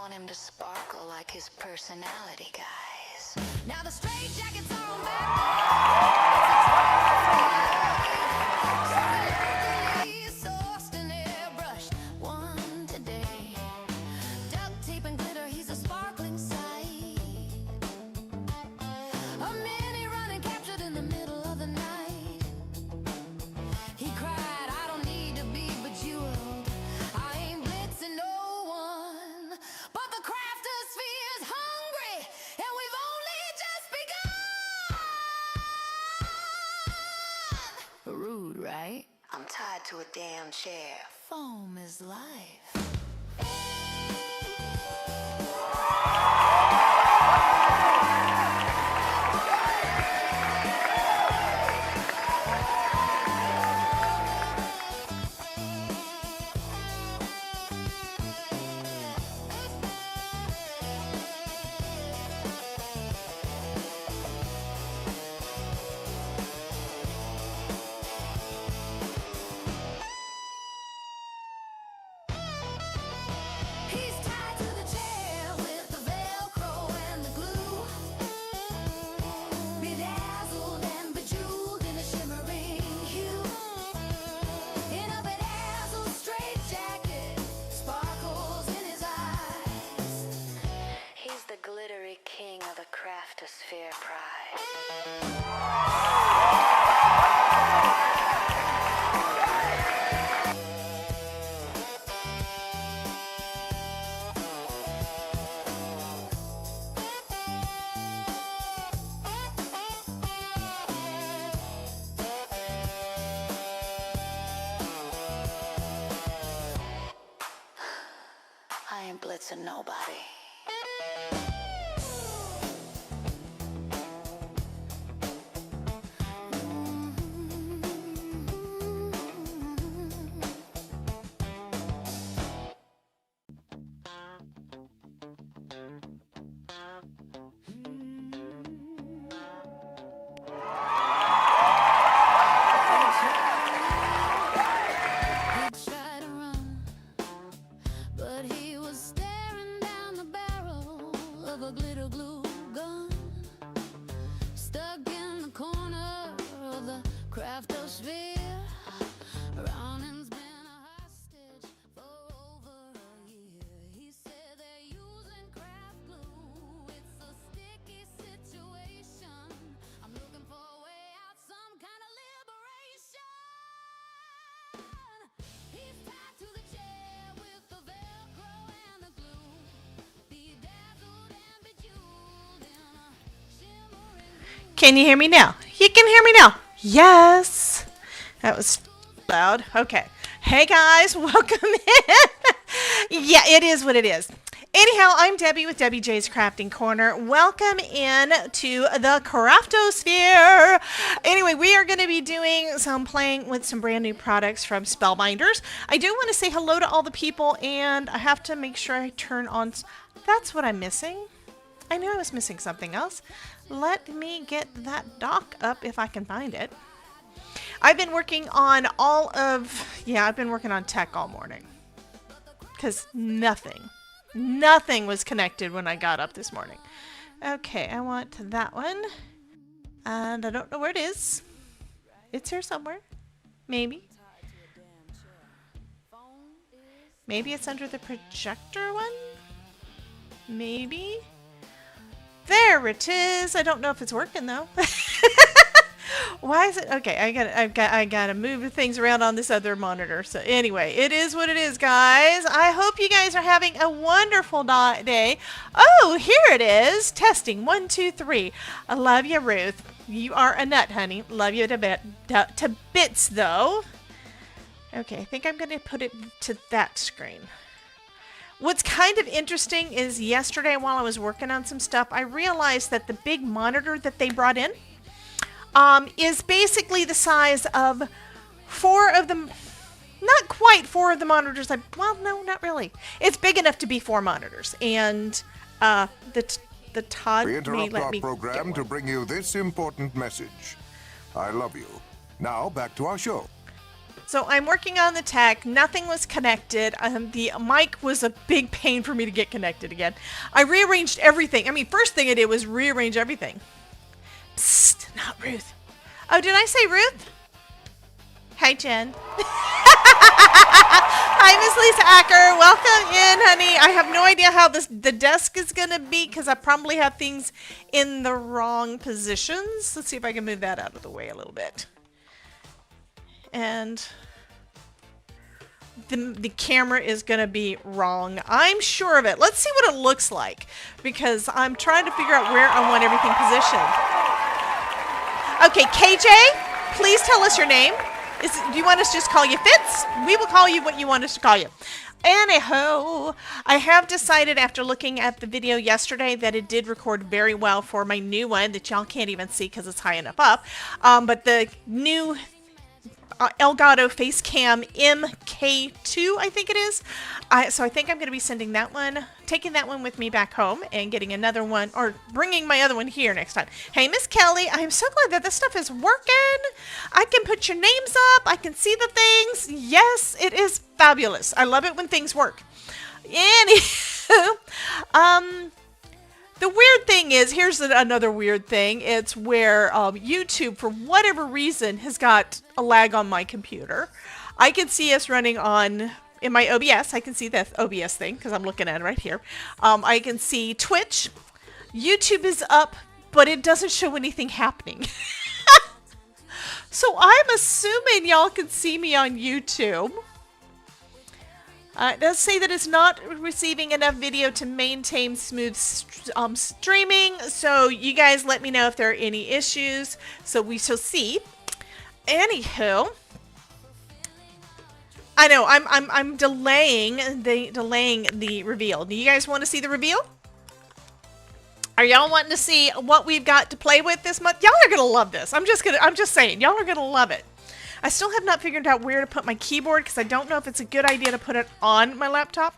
want him to sparkle like his personality, guys. Now the straight jackets are on back. Sourced and airbrushed one today. Duct tape and glitter, he's a sparkling sight. A mini running captured in the middle of the night. He cried, I don't need to be bejeweled. I ain't blitzing no one. But the craftosphere's hungry, and we've only just begun. Rude, right? I'm tied to a damn chair. Foam is life. He's tied to the chair with the Velcro and the glue. Bedazzled and bejeweled in a shimmering hue. In a bedazzled straitjacket, sparkles in his eyes. He's the glittery king of the craftosphere pride. I ain't blitzing nobody. He tried to run, but he was staring down the barrel of a glitter glue gun, stuck in the corner of the craftosphere. Rounding's been a hostage for over a year. He said they're using craft glue. It's a sticky situation. I'm looking for a way out, some kind of liberation. He's tied to the chair with the Velcro and the glue. Bedazzled and bejeweled in a shimmering hue. Can you hear me now? You can hear me now. Yes. That was loud. Okay. Hey guys, welcome in. Yeah, it is what it is. Anyhow, I'm Debbie with Debbie J's Crafting Corner. Welcome in to the Craftosphere. Anyway, we are going to be doing some playing with some brand new products from Spellbinders. I do want to say hello to all the people, and I have to make sure I turn on. That's what I'm missing. I knew I was missing something else. Let me get that dock up if I can find it. I've been working on I've been working on tech all morning. Because nothing was connected when I got up this morning. Okay, I want that one. And I don't know where it is. It's here somewhere. Maybe. Maybe it's under the projector one? Maybe. There it is. I don't know if it's working though. Why is it? Okay, I gotta move things around on this other monitor. So anyway, it is what it is, guys. I hope you guys are having a wonderful day. Oh, here it is. Testing 1, 2, 3. I love you, Ruth. You are a nut, honey. Love you to bits, though. Okay, I think I'm gonna put it to that screen. What's kind of interesting is yesterday while I was working on some stuff, I realized that the big monitor that they brought in is basically the size of 4 of them. Not quite 4 of the monitors. Well, no, not really. It's big enough to be 4 monitors. And the Todd We may interrupt let our me program get to one. bring you this important message. I love you. Now back to our show. So I'm working on the tech. Nothing was connected. The mic was a big pain for me to get connected again. I rearranged everything. I mean, first thing I did was rearrange everything. Psst, not Ruth. Oh, did I say Ruth? Hi, Jen. Hi, Miss Lisa Acker. Welcome in, honey. I have no idea how the desk is going to be because I probably have things in the wrong positions. Let's see if I can move that out of the way a little bit. And the camera is going to be wrong. I'm sure of it. Let's see what it looks like because I'm trying to figure out where I want everything positioned. Okay, KJ, please tell us your name. Do you want us to just call you Fitz? We will call you what you want us to call you. Anyhow, I have decided after looking at the video yesterday that it did record very well for my new one that y'all can't even see because it's high enough up. But the new Elgato Facecam MK2, I think it is. So I think I'm going to be sending that one, taking that one with me back home and getting another one, or bringing my other one here next time. Hey, Miss Kelly, I'm so glad that this stuff is working. I can put your names up. I can see the things. Yes, it is fabulous. I love it when things work. Anywho, the weird thing is, here's another weird thing. It's where YouTube, for whatever reason, has got a lag on my computer. I can see us running on, in my OBS, I can see the OBS thing because I'm looking at it right here. I can see Twitch. YouTube is up, but it doesn't show anything happening. So I'm assuming y'all can see me on YouTube. It does say that it's not receiving enough video to maintain smooth streaming. So you guys let me know if there are any issues. So we shall see. Anywho, I know I'm delaying the reveal. Do you guys want to see the reveal? Are y'all wanting to see what we've got to play with this month? Y'all are gonna love this. I'm just saying, y'all are gonna love it. I still have not figured out where to put my keyboard because I don't know if it's a good idea to put it on my laptop.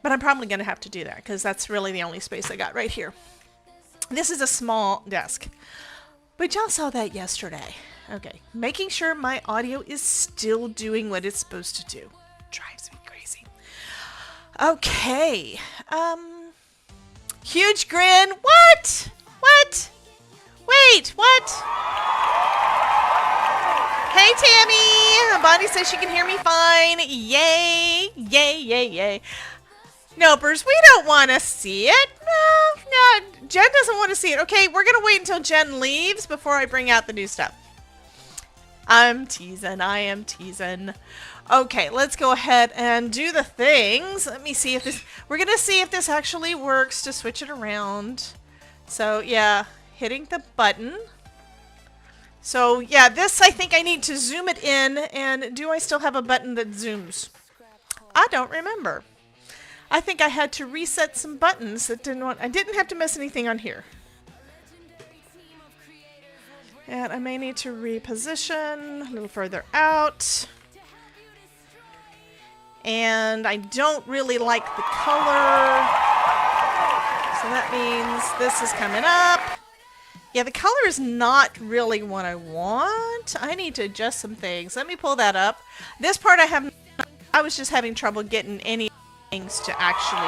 But I'm probably going to have to do that because that's really the only space I got right here. This is a small desk. But y'all saw that yesterday. Okay, making sure my audio is still doing what it's supposed to do. Drives me crazy. Okay. Huge grin. What? What? Wait, what? Hey, Tammy! Bonnie says she can hear me fine. Yay! Yay, yay, yay. Nopers, we don't want to see it. No. Jen doesn't want to see it. Okay, we're going to wait until Jen leaves before I bring out the new stuff. I'm teasing. I am teasing. Okay, let's go ahead and do the things. Let me see if this... We're going to see if this actually works to switch it around. So, yeah, hitting the button. So, yeah, this, I think I need to zoom it in, and do I still have a button that zooms? I don't remember. I think I had to reset some buttons that I didn't have to miss anything on here. And I may need to reposition a little further out. And I don't really like the color. So that means this is coming up. Yeah, the color is not really what I want. I need to adjust some things. Let me pull that up. This part I was just having trouble getting any things to actually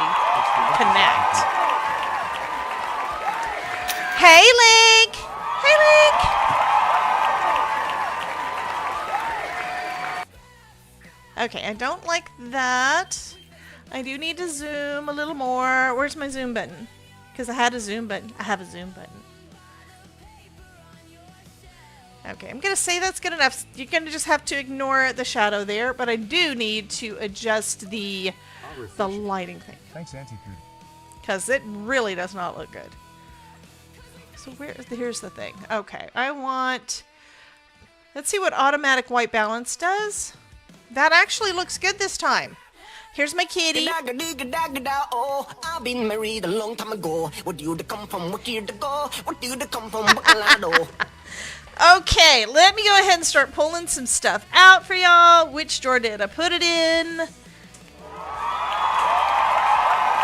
connect. Hey, Link! Hey, Link! Okay, I don't like that. I do need to zoom a little more. Where's my zoom button? Because I had a zoom button. I have a zoom button. Okay, I'm going to say that's good enough. You're going to just have to ignore the shadow there, but I do need to adjust the lighting thing. Thanks, Auntie Pooh. Because it really does not look good. So here's the thing. Okay, I want... Let's see what automatic white balance does. That actually looks good this time. Here's my kitty. Oh, I've been married a long time ago. Where do you come from? Where do you go? Where do you come from? Bacalado. Okay, let me go ahead and start pulling some stuff out for y'all. Which drawer did I put it in?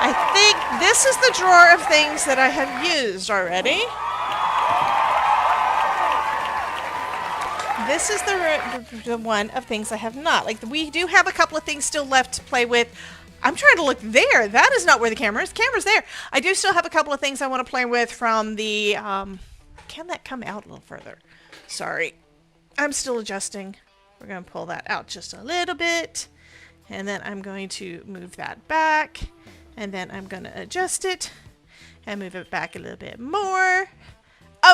I think this is the drawer of things that I have used already. this is the one of things I have not. Like, we do have a couple of things still left to play with. I'm trying to look there. That is not where the camera is. The camera's there. I do still have a couple of things I want to play with from the, can that come out a little further? Sorry. I'm still adjusting. We're going to pull that out just a little bit. And then I'm going to move that back. And then I'm going to adjust it and move it back a little bit more.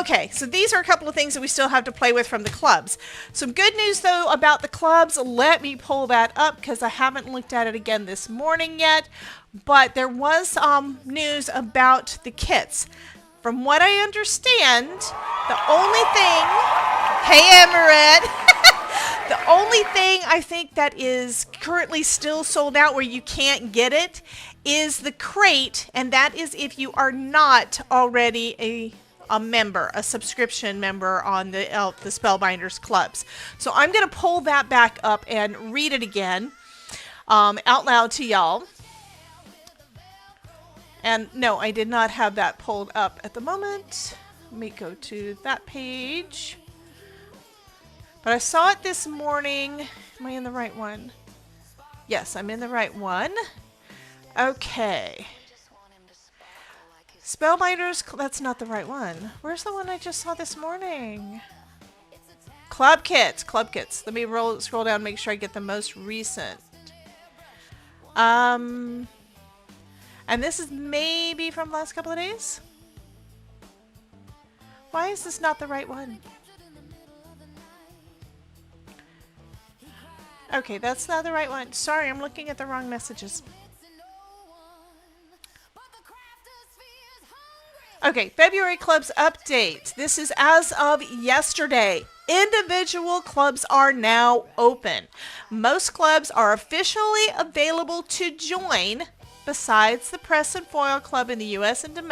Okay, so these are a couple of things that we still have to play with from the clubs. Some good news, though, about the clubs. Let me pull that up because I haven't looked at it again this morning yet. But there was news about the kits. From what I understand, the only thing... Hey, Amaret! The only thing I think that is currently still sold out where you can't get it is the crate. And that is if you are not already a member, a subscription member on the Spellbinders clubs. So I'm going to pull that back up and read it again out loud to y'all. And no, I did not have that pulled up at the moment. Let me go to that page. But I saw it this morning. Am I in the right one? Yes, I'm in the right one. Okay. Spellbinders, that's not the right one. Where's the one I just saw this morning? Club kits, club kits. Let me scroll down and make sure I get the most recent. And this is maybe from the last couple of days? Why is this not the right one? Okay, that's not the right one. Sorry, I'm looking at the wrong messages. Okay, February clubs update. This is as of yesterday. Individual clubs are now open. Most clubs are officially available to join, besides the Press and Foil Club in the U.S. and the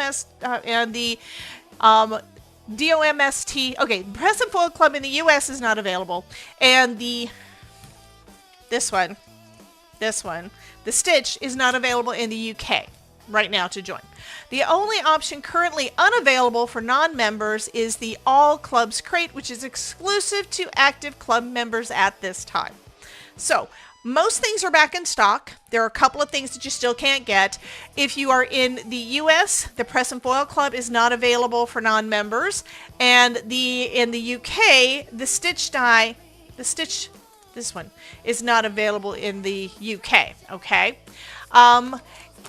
DOMST. Okay, Press and Foil Club in the U.S. is not available, and this one, the Stitch is not available in the UK right now to join. The only option currently unavailable for non-members is the All Clubs Crate, which is exclusive to active club members at this time. So, most things are back in stock. There are a couple of things that you still can't get. If you are in the US, the Press and Foil Club is not available for non-members. And in the UK, the Stitch die, this one, is not available in the UK, okay?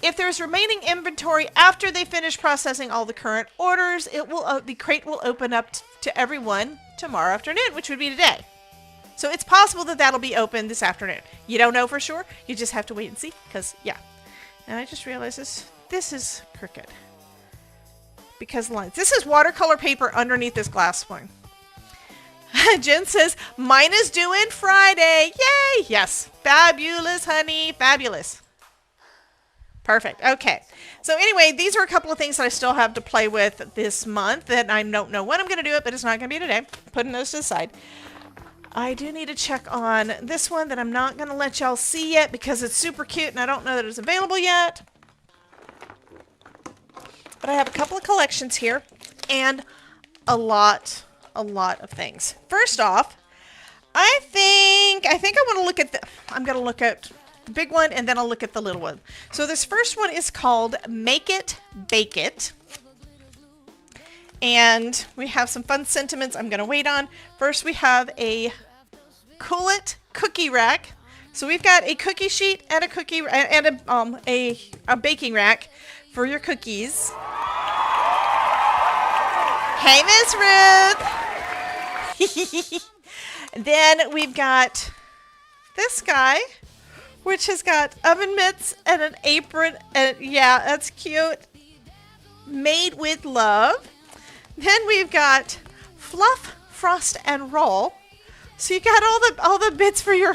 If there's remaining inventory after they finish processing all the current orders, the crate will open up to everyone tomorrow afternoon, which would be today. So it's possible that that'll be open this afternoon. You don't know for sure. You just have to wait and see, because, yeah. And I just realized this is crooked. Because lines. This is watercolor paper underneath this glass one. Jen says, mine is due in Friday. Yay! Yes. Fabulous, honey. Fabulous. Perfect. Okay. So anyway, these are a couple of things that I still have to play with this month that I don't know when I'm going to do it, but it's not going to be today. Putting those to the side. I do need to check on this one that I'm not going to let y'all see yet because it's super cute and I don't know that it's available yet. But I have a couple of collections here and a lot of things. First off, I think I want to look at I'm going to look at the big one and then I'll look at the little one. So this first one is called Make It, Bake It. And we have some fun sentiments I'm going to wait on. First, we have a Cool It cookie rack. So we've got a cookie sheet and a cookie and a baking rack for your cookies. Hey, Miss Ruth. Then we've got this guy, which has got oven mitts and an apron. And yeah, that's cute. Made with love. Then we've got Fluff, Frost, and Roll. So you got all the bits for your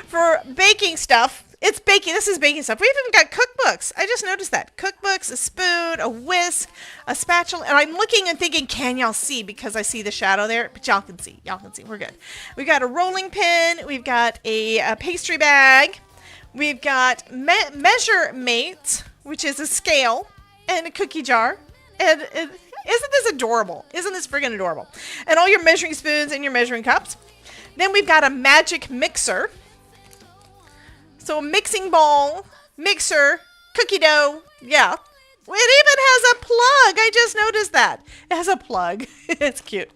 for baking stuff. It's baking. This is baking stuff. We've even got cookbooks. I just noticed that. Cookbooks, a spoon, a whisk, a spatula. And I'm looking and thinking, can y'all see? Because I see the shadow there. But y'all can see. Y'all can see. We're good. We've got a rolling pin. We've got a pastry bag. We've got Measure Mate, which is a scale, and a cookie jar. And Isn't this adorable? Isn't this friggin' adorable? And all your measuring spoons and your measuring cups. Then we've got a magic mixer. So a mixing bowl, mixer, cookie dough. Yeah. It even has a plug. I just noticed that. It has a plug. It's cute.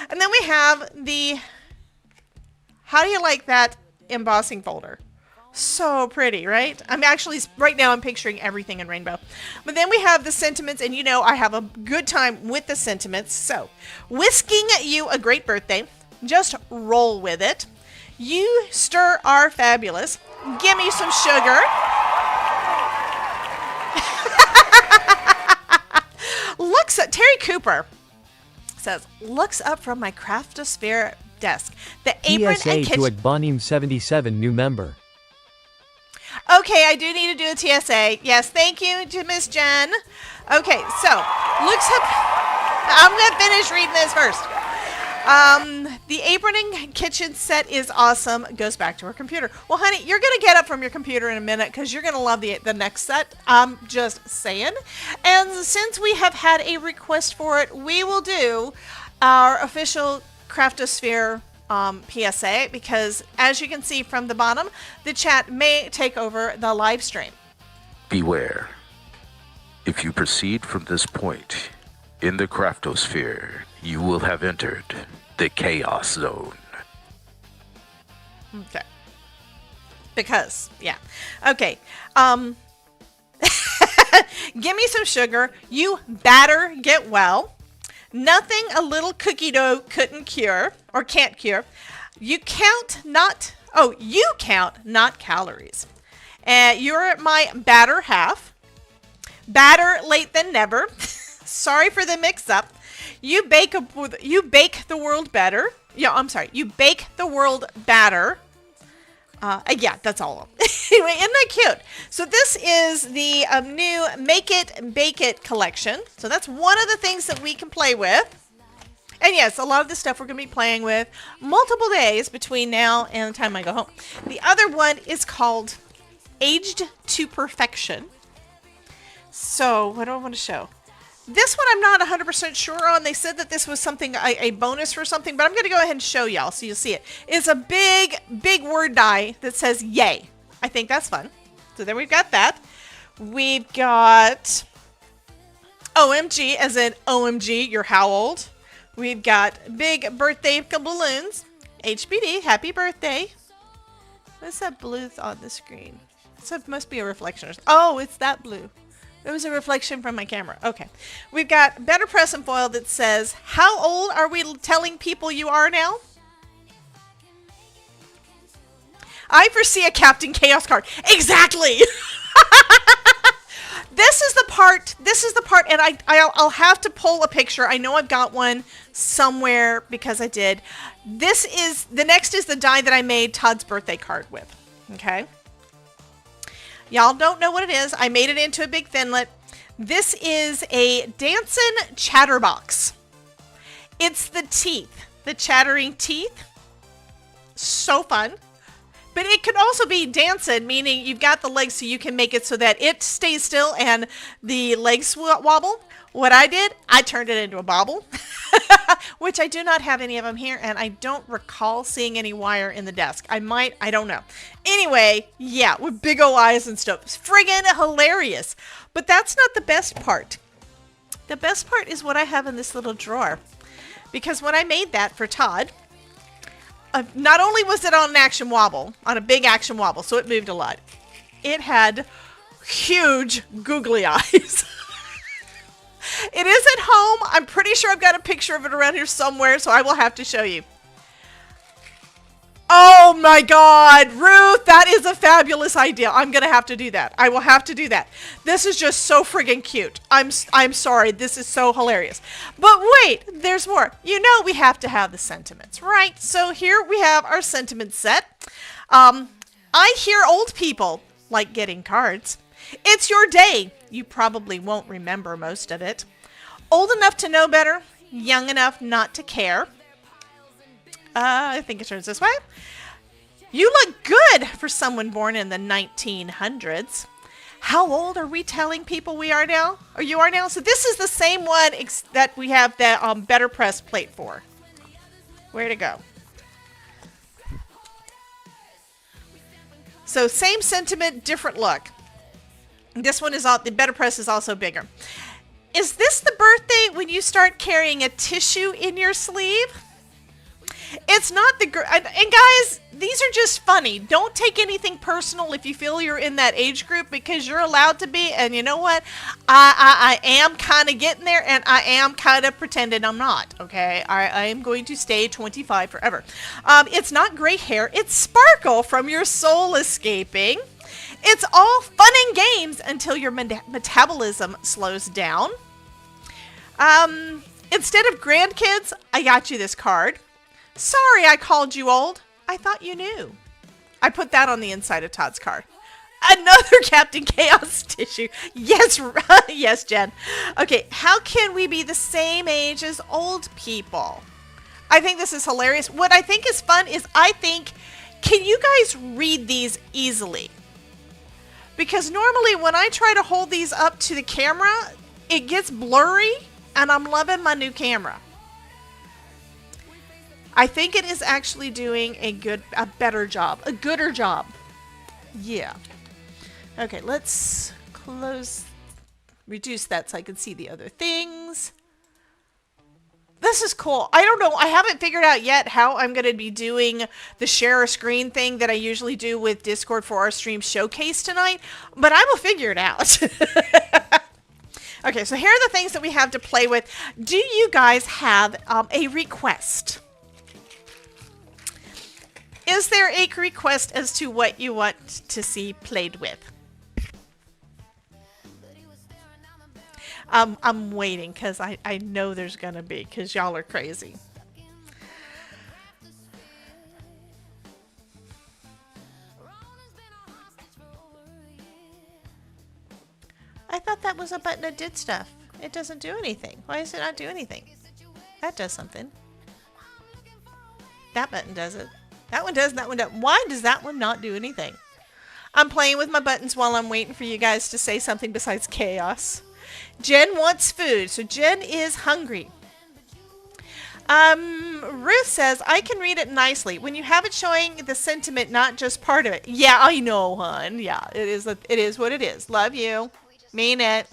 And then we have the, how do you like that embossing folder? So pretty, right? I'm actually, right now I'm picturing everything in rainbow. But then we have the sentiments, and you know I have a good time with the sentiments. So, wishing you a great birthday. Just roll with it. You stir are fabulous. Give me some sugar. Terry Cooper says, looks up from my craftosphere desk. The apron TSA and kitchen. to Agbanim 77 new member. Okay, I do need to do a TSA. Yes, thank you to Miss Jen. Okay, so looks up. I'm gonna finish reading this first. The apron and kitchen set is awesome. Goes back to her computer. Well, honey, you're gonna get up from your computer in a minute because you're gonna love the next set. I'm just saying. And since we have had a request for it, we will do our official Craftosphere PSA, because as you can see from the bottom, the chat may take over the live stream. Beware. If you proceed from this point in the Craftosphere, you will have entered the Chaos Zone. Okay. Because, yeah. Okay. Give me some sugar. You batter get well. Nothing a little cookie dough couldn't cure or can't cure. You count not calories. You're my batter half. Batter late than never. Sorry for the mix up. You bake the world better. Yeah, I'm sorry. You bake the world batter. Yeah, that's all. Anyway, isn't that cute? So this is the new Make It, Bake It collection. So that's one of the things that we can play with. And yes, a lot of the stuff we're going to be playing with multiple days between now and the time I go home. The other one is called Aged to Perfection. So what do I want to show? This one I'm not 100% sure on. They said that this was something, a bonus for something, but I'm going to go ahead and show y'all so you'll see it. It's a big, big word die that says yay. I think that's fun. So there we've got that. We've got OMG, as in OMG, you're how old? We've got big birthday balloons. HBD, happy birthday. What's that blue on the screen? It must be a reflection. Oh, it's that blue. It was a reflection from my camera. Okay. We've got better present foil that says, how old are we telling people you are now? I foresee a Captain Chaos card. Exactly! This is the part, and I'll have to pull a picture. I know I've got one somewhere because I did. The next is the die that I made Todd's birthday card with. Okay? Y'all don't know what it is. I made it into a big thinlet. This is a dancing chatterbox. It's the teeth, the chattering teeth. So fun. But it could also be dancing, meaning you've got the legs so you can make it so that it stays still and the legs wobble. What I did, I turned it into a bobble, which I do not have any of them here, and I don't recall seeing any wire in the desk. I might, I don't know. Anyway, yeah, with big ol' eyes and stuff. It's friggin' hilarious. But that's not the best part. The best part is what I have in this little drawer. Because when I made that for Todd, not only was it on an action wobble, on a big action wobble, so it moved a lot, it had huge googly eyes. It is at home. I'm pretty sure I've got a picture of it around here somewhere, so I will have to show you. Oh my God, Ruth, that is a fabulous idea. I'm going to have to do that. I will have to do that. This is just so friggin' cute. I'm sorry. This is so hilarious. But wait, there's more. You know we have to have the sentiments, right? So here we have our sentiment set. I hear old people like getting cards. It's your day. You probably won't remember most of it. Old enough to know better, young enough not to care. I think it turns this way. You look good for someone born in the 1900s. How old are we telling people we are now? Or you are now? So this is the same one that we have the Better Press plate for. Where to go? So same sentiment, different look. This one is the Better Press is also bigger. Is this the birthday when you start carrying a tissue in your sleeve? It's not the and guys, these are just funny. Don't take anything personal if you feel you're in that age group, because you're allowed to be. And you know what? I am kind of getting there, and I am kind of pretending I'm not. Okay, I am going to stay 25 forever. It's not gray hair. It's sparkle from your soul escaping. It's all fun and games until your metabolism slows down. Instead of grandkids, I got you this card. Sorry I called you old. I thought you knew. I put that on the inside of Todd's card. Another Captain Chaos tissue. Yes, yes, Jen. Okay, how can we be the same age as old people? I think this is hilarious. What I think is fun is can you guys read these easily? Because normally when I try to hold these up to the camera, it gets blurry, and I'm loving my new camera. I think it is actually doing a better job, a gooder job. Yeah. Okay, let's reduce that so I can see the other things. This is cool. I don't know. I haven't figured out yet how I'm going to be doing the share a screen thing that I usually do with Discord for our stream showcase tonight, but I will figure it out. Okay, so here are the things that we have to play with. Do you guys have a request? Is there a request as to what you want to see played with? I'm waiting because I know there's going to be, because y'all are crazy. I thought that was a button that did stuff. It doesn't do anything. Why does it not do anything? That does something. That button does it. That one does, that one does. Why does that one not do anything? I'm playing with my buttons while I'm waiting for you guys to say something besides chaos. Jen wants food, so Jen is hungry. Ruth says, I can read it nicely. When you have it showing the sentiment, not just part of it. Yeah, I know, hon. Yeah, it is what it is. Love you. Mean it.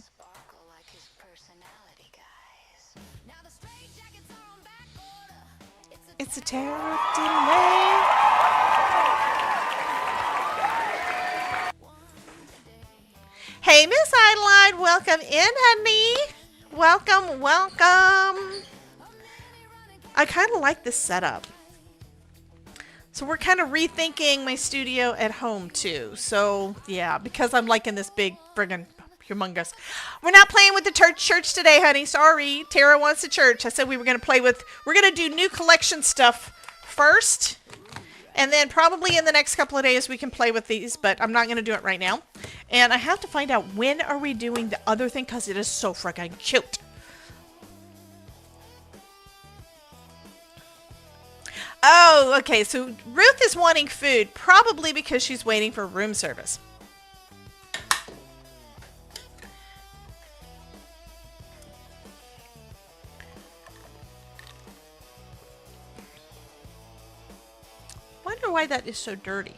It's a terror delay. Hey, Miss Adeline, welcome in, honey. Welcome, welcome. I kind of like this setup. So we're kind of rethinking my studio at home too. So yeah, because I'm liking this big friggin' humongous. We're not playing with the church today, honey. Sorry. Tara wants the church. I said we were going to play with, we're going to do new collection stuff first. And then probably in the next couple of days we can play with these, but I'm not going to do it right now. And I have to find out when are we doing the other thing, because it is so freaking cute. Oh, okay. So Ruth is wanting food, probably because she's waiting for room service. Wonder why that is so dirty.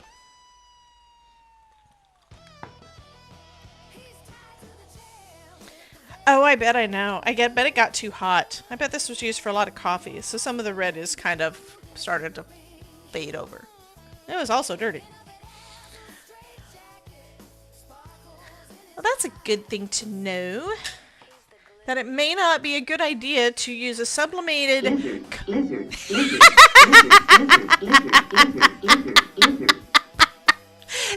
Oh, I bet I know. Bet it got too hot. I bet this was used for a lot of coffee, so some of the red is kind of started to fade over. It was also dirty. Well, that's a good thing to know. That it may not be a good idea to use a sublimated... Lizard.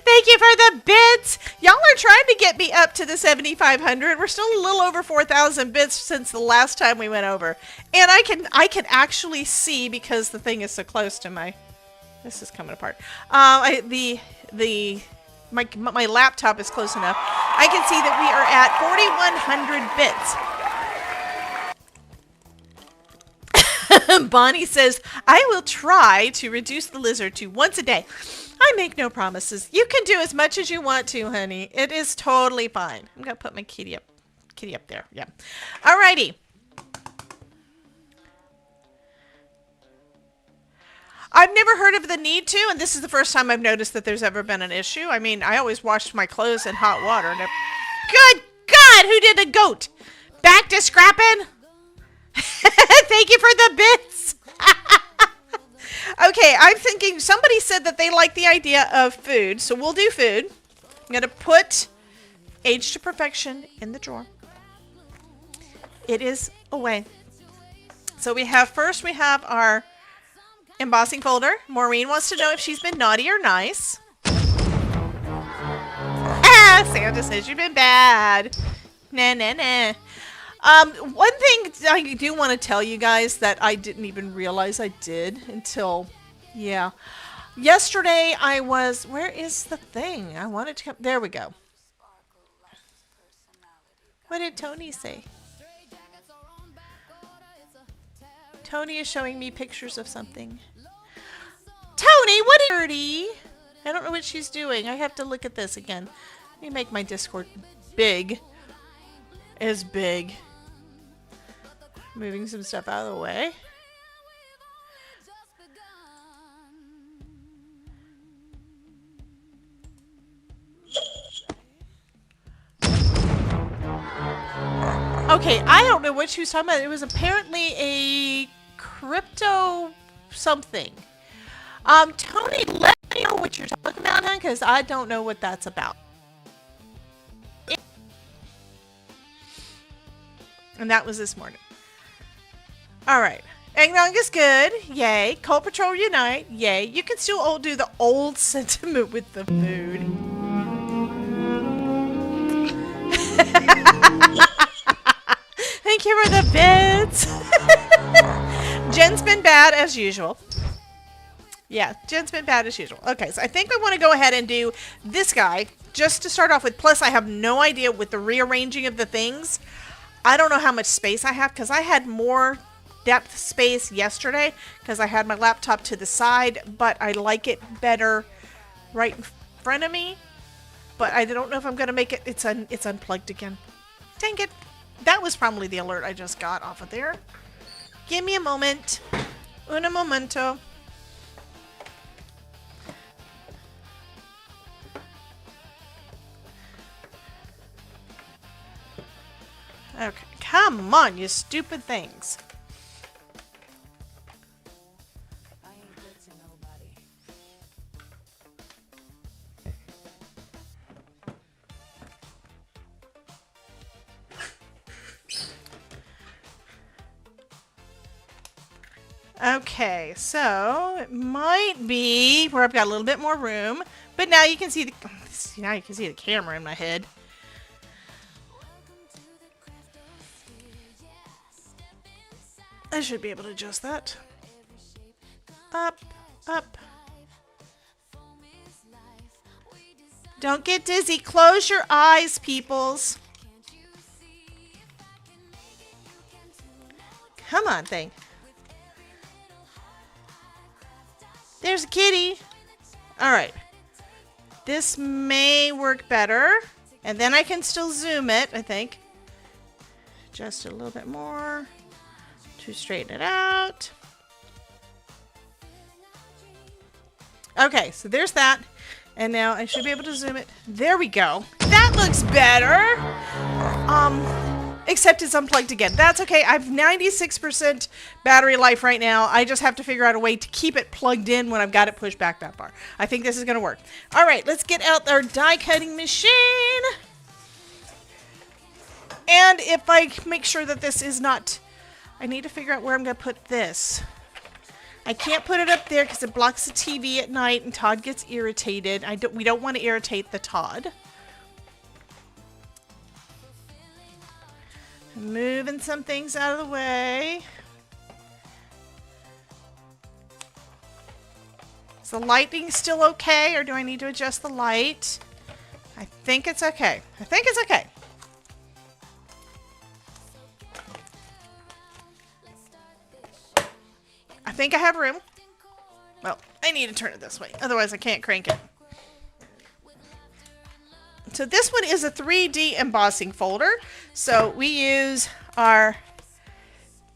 Thank you for the bits. Y'all are trying to get me up to the 7,500. We're still a little over 4,000 bits since the last time we went over. And I can actually see, because the thing is so close to my... This is coming apart. My laptop is close enough. I can see that we are at 4,100 bits. Bonnie says, I will try to reduce the lizard to once a day. I make no promises. You can do as much as you want to, honey. It is totally fine. I'm going to put my kitty up there. Yeah. Alrighty. I've never heard of the need to, and this is the first time I've noticed that there's ever been an issue. I mean, I always washed my clothes in hot water. And good God, who did a goat? Back to scrapping? Thank you for the bits. Okay, I'm thinking somebody said that they like the idea of food, so we'll do food. I'm going to put Age to Perfection in the drawer. It is away. So we have our embossing folder. Maureen wants to know if she's been naughty or nice. Santa says you've been bad. Nah. One thing I do want to tell you guys that I didn't even realize I did until, yeah. Yesterday where is the thing? I wanted to come, there we go. What did Tony say? Tony is showing me pictures of something. Tony, what is dirty? I don't know what she's doing. I have to look at this again. Let me make my Discord big. Is big. Moving some stuff out of the way. Okay, I don't know what she was talking about. It was apparently a crypto something. Tony, let me know what you're talking about, hon, because I don't know what that's about. And that was this morning. Alright. Eggnog is good. Yay. Cold Patrol Unite. Yay. You can still do the old sentiment with the food. Thank you for the bits. Jen's been bad as usual. Yeah, Jen's been bad as usual. Okay, so I think I want to go ahead and do this guy just to start off with. Plus, I have no idea with the rearranging of the things. I don't know how much space I have because I had more depth space yesterday because I had my laptop to the side, but I like it better right in front of me. But I don't know if I'm going to make it. It's unplugged again. Dang it. That was probably the alert I just got off of there. Give me a moment. Un momento. Okay, come on, you stupid things. Okay, so it might be where I've got a little bit more room, but now you can see the camera in my head. I should be able to adjust that. Up, up. Don't get dizzy. Close your eyes, peoples. Come on, thing. There's a kitty. All right. This may work better. And then I can still zoom it, I think. Just a little bit more to straighten it out. Okay, so there's that. And now I should be able to zoom it. There we go. That looks better. Except it's unplugged again. That's okay. I have 96% battery life right now. I just have to figure out a way to keep it plugged in when I've got it pushed back that far. I think this is going to work. All right, let's get out our die cutting machine. And if I make sure that this is not... I need to figure out where I'm going to put this. I can't put it up there because it blocks the TV at night and Todd gets irritated. We don't want to irritate the Todd. Moving some things out of the way. Is the lighting still okay, or do I need to adjust the light? I think it's okay. I think it's okay. I think I have room. Well, I need to turn it this way. Otherwise, I can't crank it. So this one is a 3D embossing folder. So we use our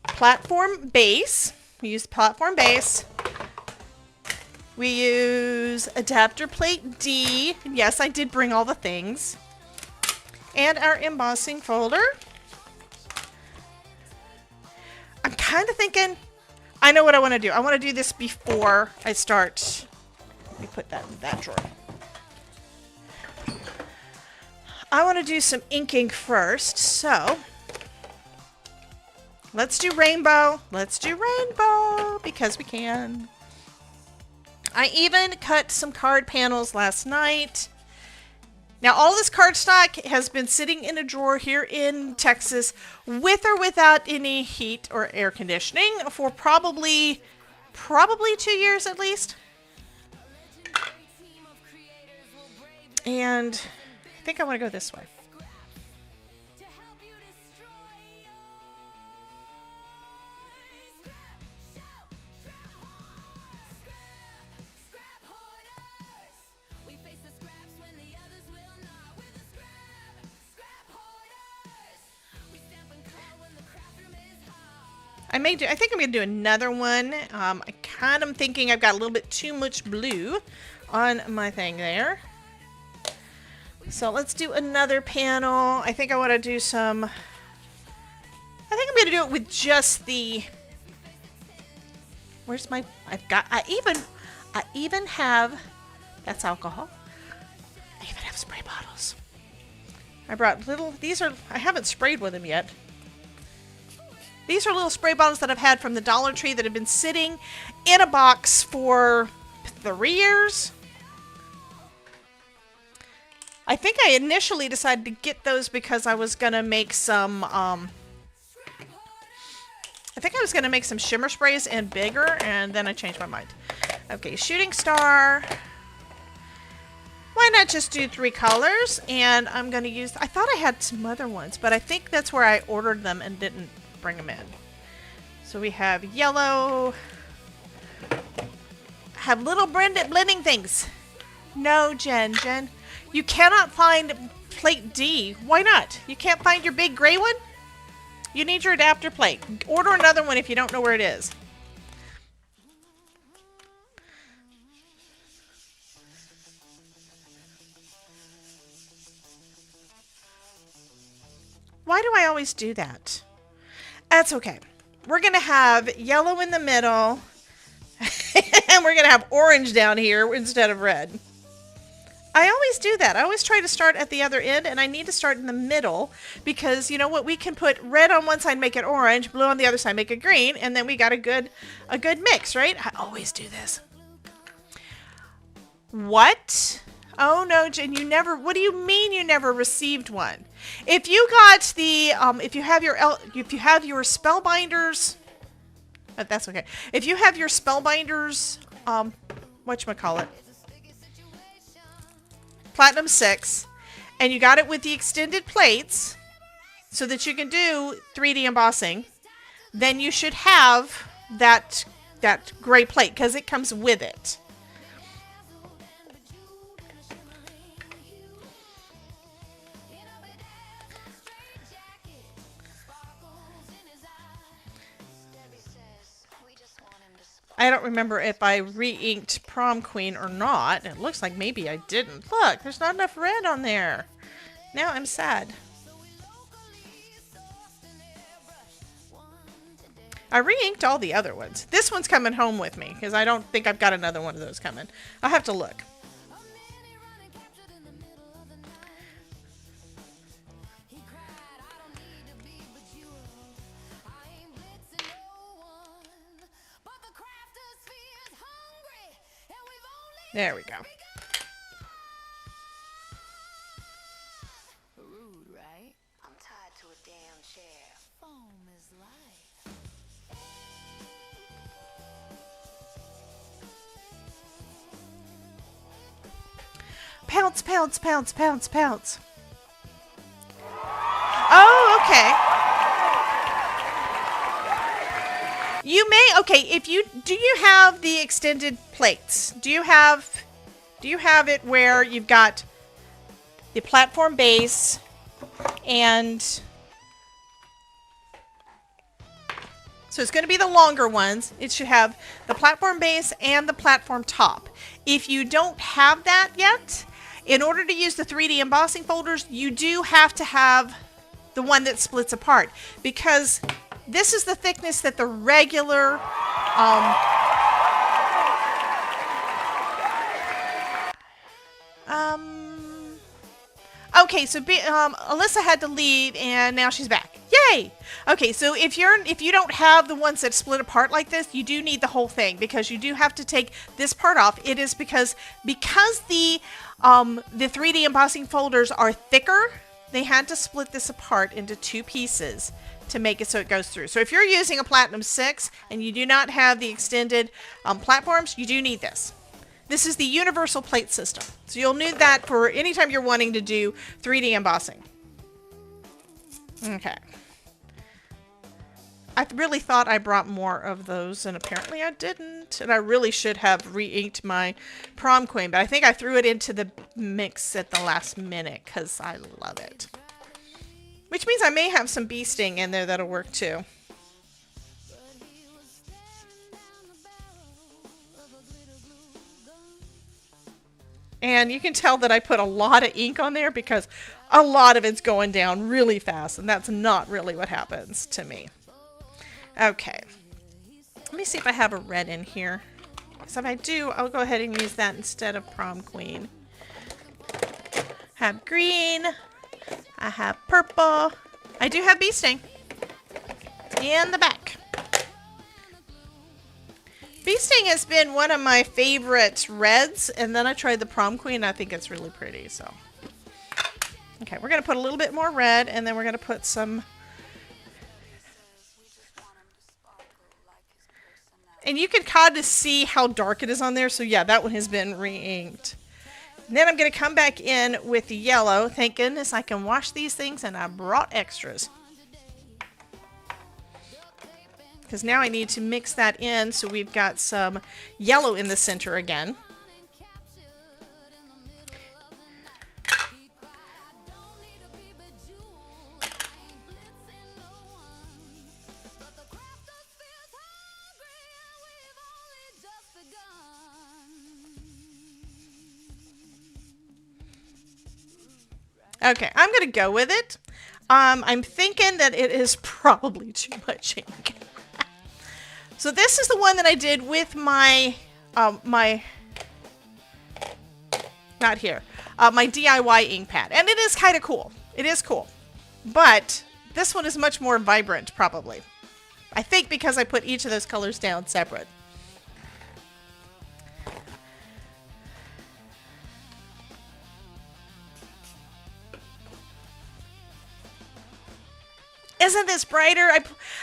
platform base. We use platform base. We use adapter plate D. Yes, I did bring all the things. And our embossing folder. I'm kind of thinking, I know what I want to do. I want to do this before I start. Let me put that in that drawer. I want to do some inking first, so let's do rainbow. Let's do rainbow because we can. I even cut some card panels last night. Now, all this cardstock has been sitting in a drawer here in Texas with or without any heat or air conditioning for probably 2 years at least. And I think I want to go this way. I think I'm going to do another one. I kind of thinking I've got a little bit too much blue on my thing there. So let's do another panel. I think I want to do some... I think I'm going to do it with just the... Where's my... I even have... That's alcohol. I even have spray bottles. I brought little... These are... I haven't sprayed with them yet. These are little spray bottles that I've had from the Dollar Tree that have been sitting in a box for 3 years. I think I initially decided to get those because I was going to make some, I think I was going to make some shimmer sprays and bigger, and then I changed my mind. Okay, shooting star. Why not just do 3 colors? And I'm going to use, I thought I had some other ones, but I think that's where I ordered them and didn't bring them in. So we have yellow. Have little blending things. No, Jen. You cannot find plate D. Why not? You can't find your big gray one? You need your adapter plate. Order another one if you don't know where it is. Why do I always do that? That's okay. We're going to have yellow in the middle. And we're going to have orange down here instead of red. I always do that. I always try to start at the other end, and I need to start in the middle because, you know what, we can put red on one side, make it orange, blue on the other side, make it green, and then we got a good mix, right? I always do this. What? Oh no, Jen, you never, what do you mean you never received one? If you got the, if you have your spellbinders, that's okay. If you have your spellbinders, whatchamacallit, Platinum 6, and you got it with the extended plates so that you can do 3D embossing, then you should have that gray plate because it comes with it. I don't remember if I re-inked Prom Queen or not. It looks like maybe I didn't. Look, there's not enough red on there. Now I'm sad. I re-inked all the other ones. This one's coming home with me because I don't think I've got another one of those coming. I'll have to look. There we go. Rude, right? I'm tied to a damn chair. Foam is life. Pounce, pounce, pounce, pounce, pounce. Oh, okay. You may, okay, if you, do you have the extended plates? Do you have it where you've got the platform base and, so it's going to be the longer ones. It should have the platform base and the platform top. If you don't have that yet, in order to use the 3D embossing folders, you do have to have the one that splits apart, because this is the thickness that the regular okay, so Alyssa had to leave and now she's back. Yay! Okay, so if you don't have the ones that split apart like this, you do need the whole thing, because you do have to take this part off. It is because the 3D embossing folders are thicker, they had to split this apart into 2 pieces to make it so it goes through. So if you're using a Platinum 6 and you do not have the extended platforms, you do need this. This is the universal plate system. So you'll need that for anytime you're wanting to do 3D embossing. Okay. I really thought I brought more of those, and apparently I didn't. And I really should have re-inked my prom queen, but I think I threw it into the mix at the last minute because I love it. Which means I may have some bee sting in there that'll work too. And you can tell that I put a lot of ink on there because a lot of it's going down really fast, and that's not really what happens to me. Okay. Let me see if I have a red in here. So if I do, I'll go ahead and use that instead of prom queen. Have green. I have purple. I do have bee sting in the back. Bee sting has been one of my favorite reds, and then I tried the prom queen. I think it's really pretty. So, okay, we're gonna put a little bit more red, and then we're gonna put some. And you can kind of see how dark it is on there. So yeah, that one has been re-inked. And then I'm going to come back in with the yellow. Thank goodness I can wash these things, and I brought extras. Because now I need to mix that in so we've got some yellow in the center again. Okay, I'm going to go with it. I'm thinking that it is probably too much ink. So this is the one that I did with my, my DIY ink pad. And it is kind of cool. It is cool. But this one is much more vibrant, probably. I think because I put each of those colors down separate. Isn't this brighter?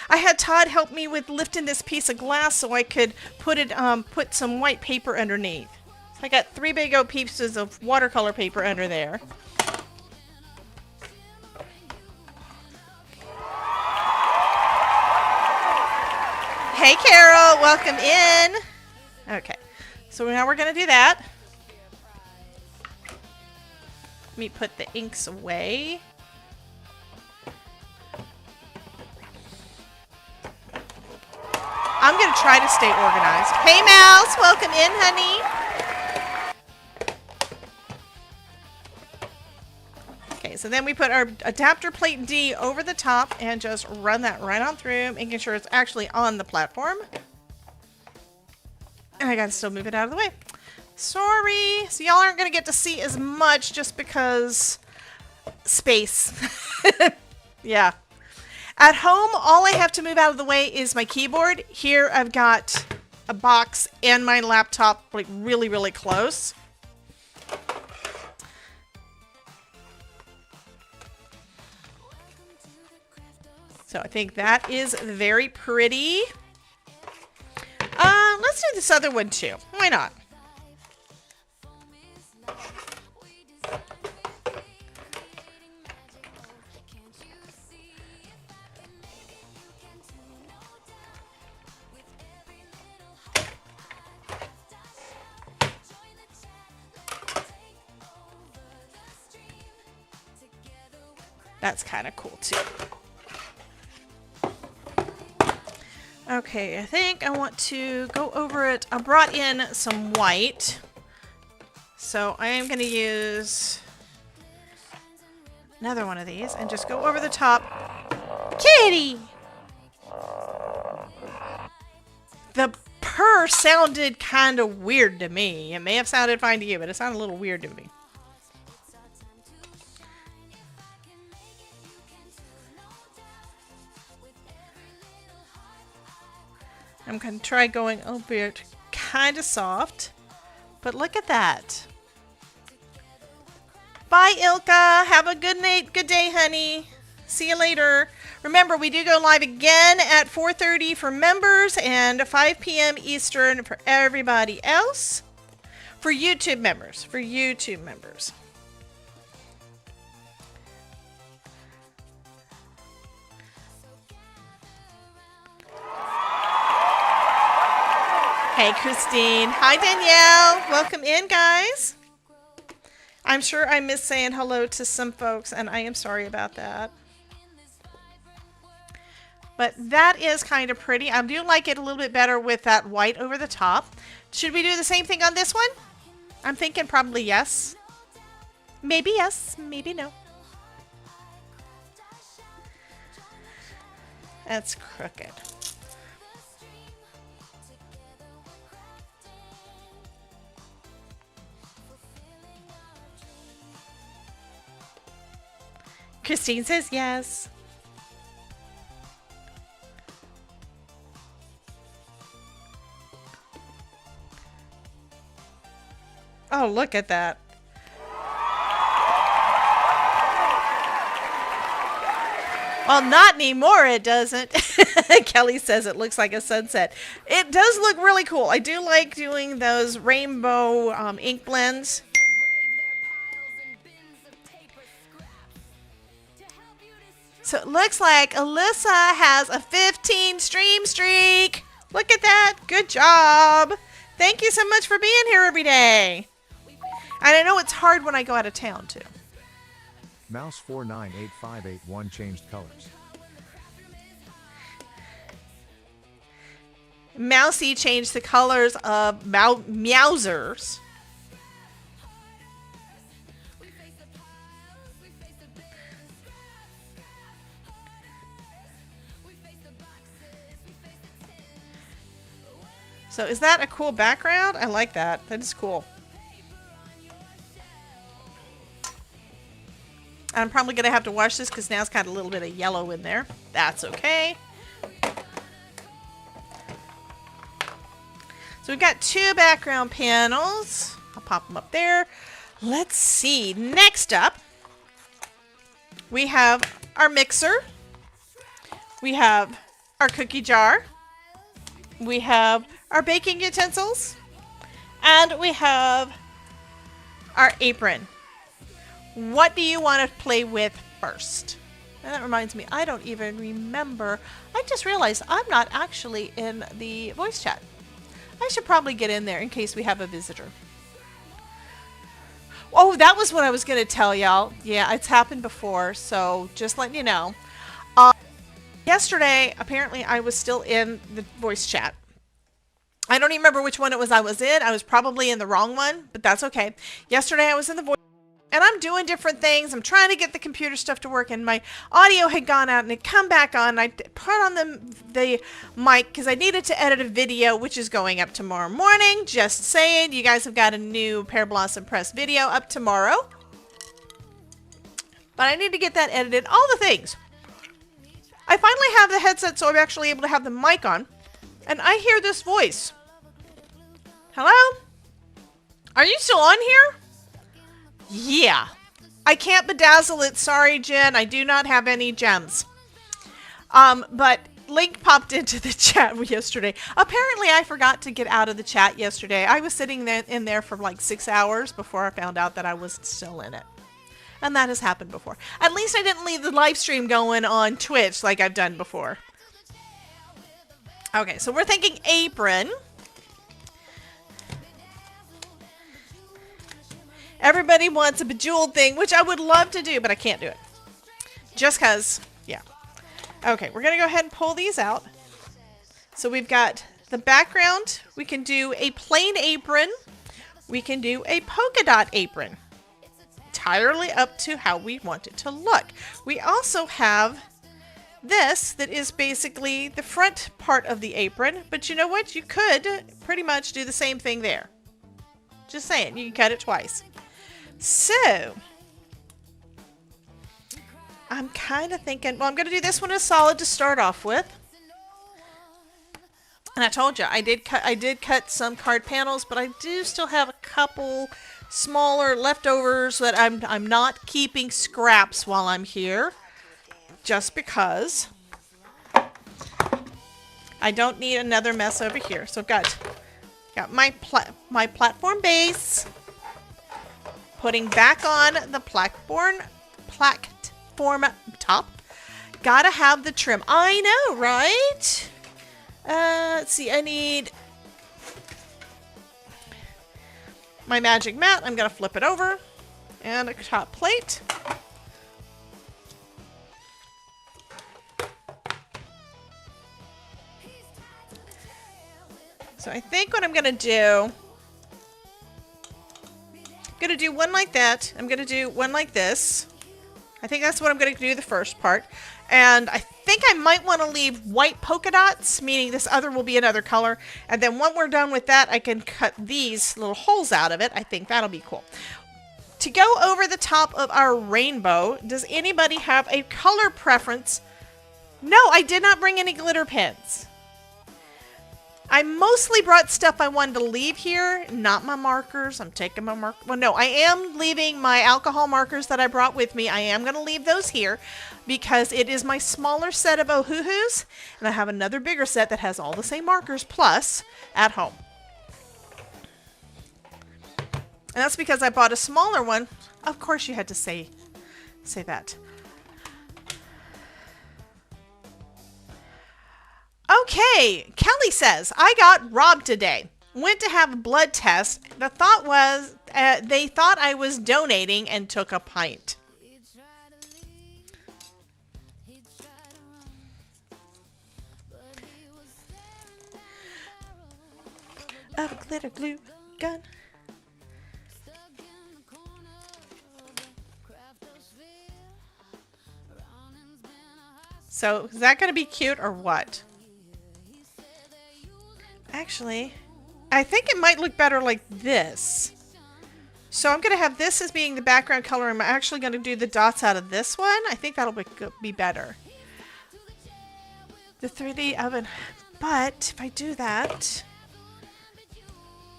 I had Todd help me with lifting this piece of glass so I could put it put some white paper underneath. So I got 3 big old pieces of watercolor paper under there. Hey Carol, welcome in. Okay, so now we're gonna do that. Let me put the inks away. I'm going to try to stay organized. Hey, Mouse. Welcome in, honey. Okay, so then we put our adapter plate D over the top and just run that right on through, making sure it's actually on the platform. And I got to still move it out of the way. Sorry. So y'all aren't going to get to see as much just because space. Yeah. At home, all I have to move out of the way is my keyboard. Here, I've got a box and my laptop like really, really close. So I think that is very pretty. Let's do this other one too. Why not? That's kind of cool too. Okay, I think I want to go over it. I brought in some white. So I am going to use another one of these and just go over the top. Kitty! The purr sounded kind of weird to me. It may have sounded fine to you, but it sounded a little weird to me. I'm going to try going over it kind of soft. But look at that. Bye, Ilka. Have a good night. Good day, honey. See you later. Remember, we do go live again at 4:30 for members and 5 p.m. Eastern for everybody else. For YouTube members. For YouTube members. Hey, Christine. Hi, Danielle. Welcome in, guys. I'm sure I missed saying hello to some folks, and I am sorry about that. But that is kind of pretty. I do like it a little bit better with that white over the top. Should we do the same thing on this one? I'm thinking probably yes. Maybe yes, maybe no. That's crooked. Christine says yes. Oh, look at that. Well, not anymore, it doesn't. Kelly says it looks like a sunset. It does look really cool. I do like doing those rainbow ink blends. So it looks like Alyssa has a 15 stream streak. Look at that. Good job. Thank you so much for being here every day. And I know it's hard when I go out of town too. Mouse 498581 changed colors. Mousy changed the colors of Meowsers. So is that a cool background? I like that. That is cool. I'm probably going to have to wash this because now it's got a little bit of yellow in there. That's okay. So we've got two background panels. I'll pop them up there. Let's see. Next up, we have our mixer. We have our cookie jar. We have our baking utensils, and we have our apron. What do you want to play with first? And that reminds me, I don't even remember. I just realized I'm not actually in the voice chat. I should probably get in there in case we have a visitor. Oh, that was what I was going to tell y'all. Yeah, it's happened before, so just letting you know. Yesterday, apparently I was still in the voice chat. I don't even remember which one it was I was in. I was probably in the wrong one, but that's okay. Yesterday I was in the voice, and I'm doing different things. I'm trying to get the computer stuff to work, and my audio had gone out, and it come back on. I put on the mic because I needed to edit a video, which is going up tomorrow morning. Just saying, you guys have got a new Pear Blossom Press video up tomorrow. But I need to get that edited. All the things. I finally have the headset, so I'm actually able to have the mic on. And I hear this voice. Hello? Are you still on here? Yeah. I can't bedazzle it. Sorry, Jen. I do not have any gems. But Link popped into the chat yesterday. Apparently, I forgot to get out of the chat yesterday. I was sitting in there for like 6 hours before I found out that I was still in it. And that has happened before. At least I didn't leave the live stream going on Twitch like I've done before. Okay, so we're thinking apron. Everybody wants a bejeweled thing, which I would love to do, but I can't do it. Just because, yeah. Okay, we're going to go ahead and pull these out. So we've got the background. We can do a plain apron. We can do a polka dot apron. Entirely up to how we want it to look. We also have this that is basically the front part of the apron. But you know what? You could pretty much do the same thing there. Just saying, you can cut it twice. So, I'm kind of thinking, well, I'm going to do this one as solid to start off with. And I told you, I did cut some card panels, but I do still have a couple smaller leftovers that I'm not keeping scraps while I'm here, just because I don't need another mess over here. So I've got my platform base, putting back on the platform top. Gotta have the trim. I know, right? Let's see, I need my magic mat. I'm gonna flip it over, and a top plate. So I think what I'm gonna do, one like that. I'm gonna do one like this. I think that's what I'm gonna do the first part. And I think I might want to leave white polka dots, meaning this other will be another color. And then when we're done with that, I can cut these little holes out of it. I think that'll be cool. To go over the top of our rainbow, does anybody have a color preference? No, I did not bring any glitter pens. I mostly brought stuff I wanted to leave here, not my markers. I'm taking my marker. Well, no, I am leaving my alcohol markers that I brought with me. I am going to leave those here because it is my smaller set of Ohuhus, and I have another bigger set that has all the same markers plus at home. And that's because I bought a smaller one. Of course you had to say that. Okay, Kelly says, I got robbed today. Went to have a blood test. The thought was, they thought I was donating and took a pint. Of a glitter glue gun. So, is that going to be cute or what? Actually, I think it might look better like this. So I'm going to have this as being the background color. I'm actually going to do the dots out of this one. I think that'll be better. The 3D oven. But if I do that,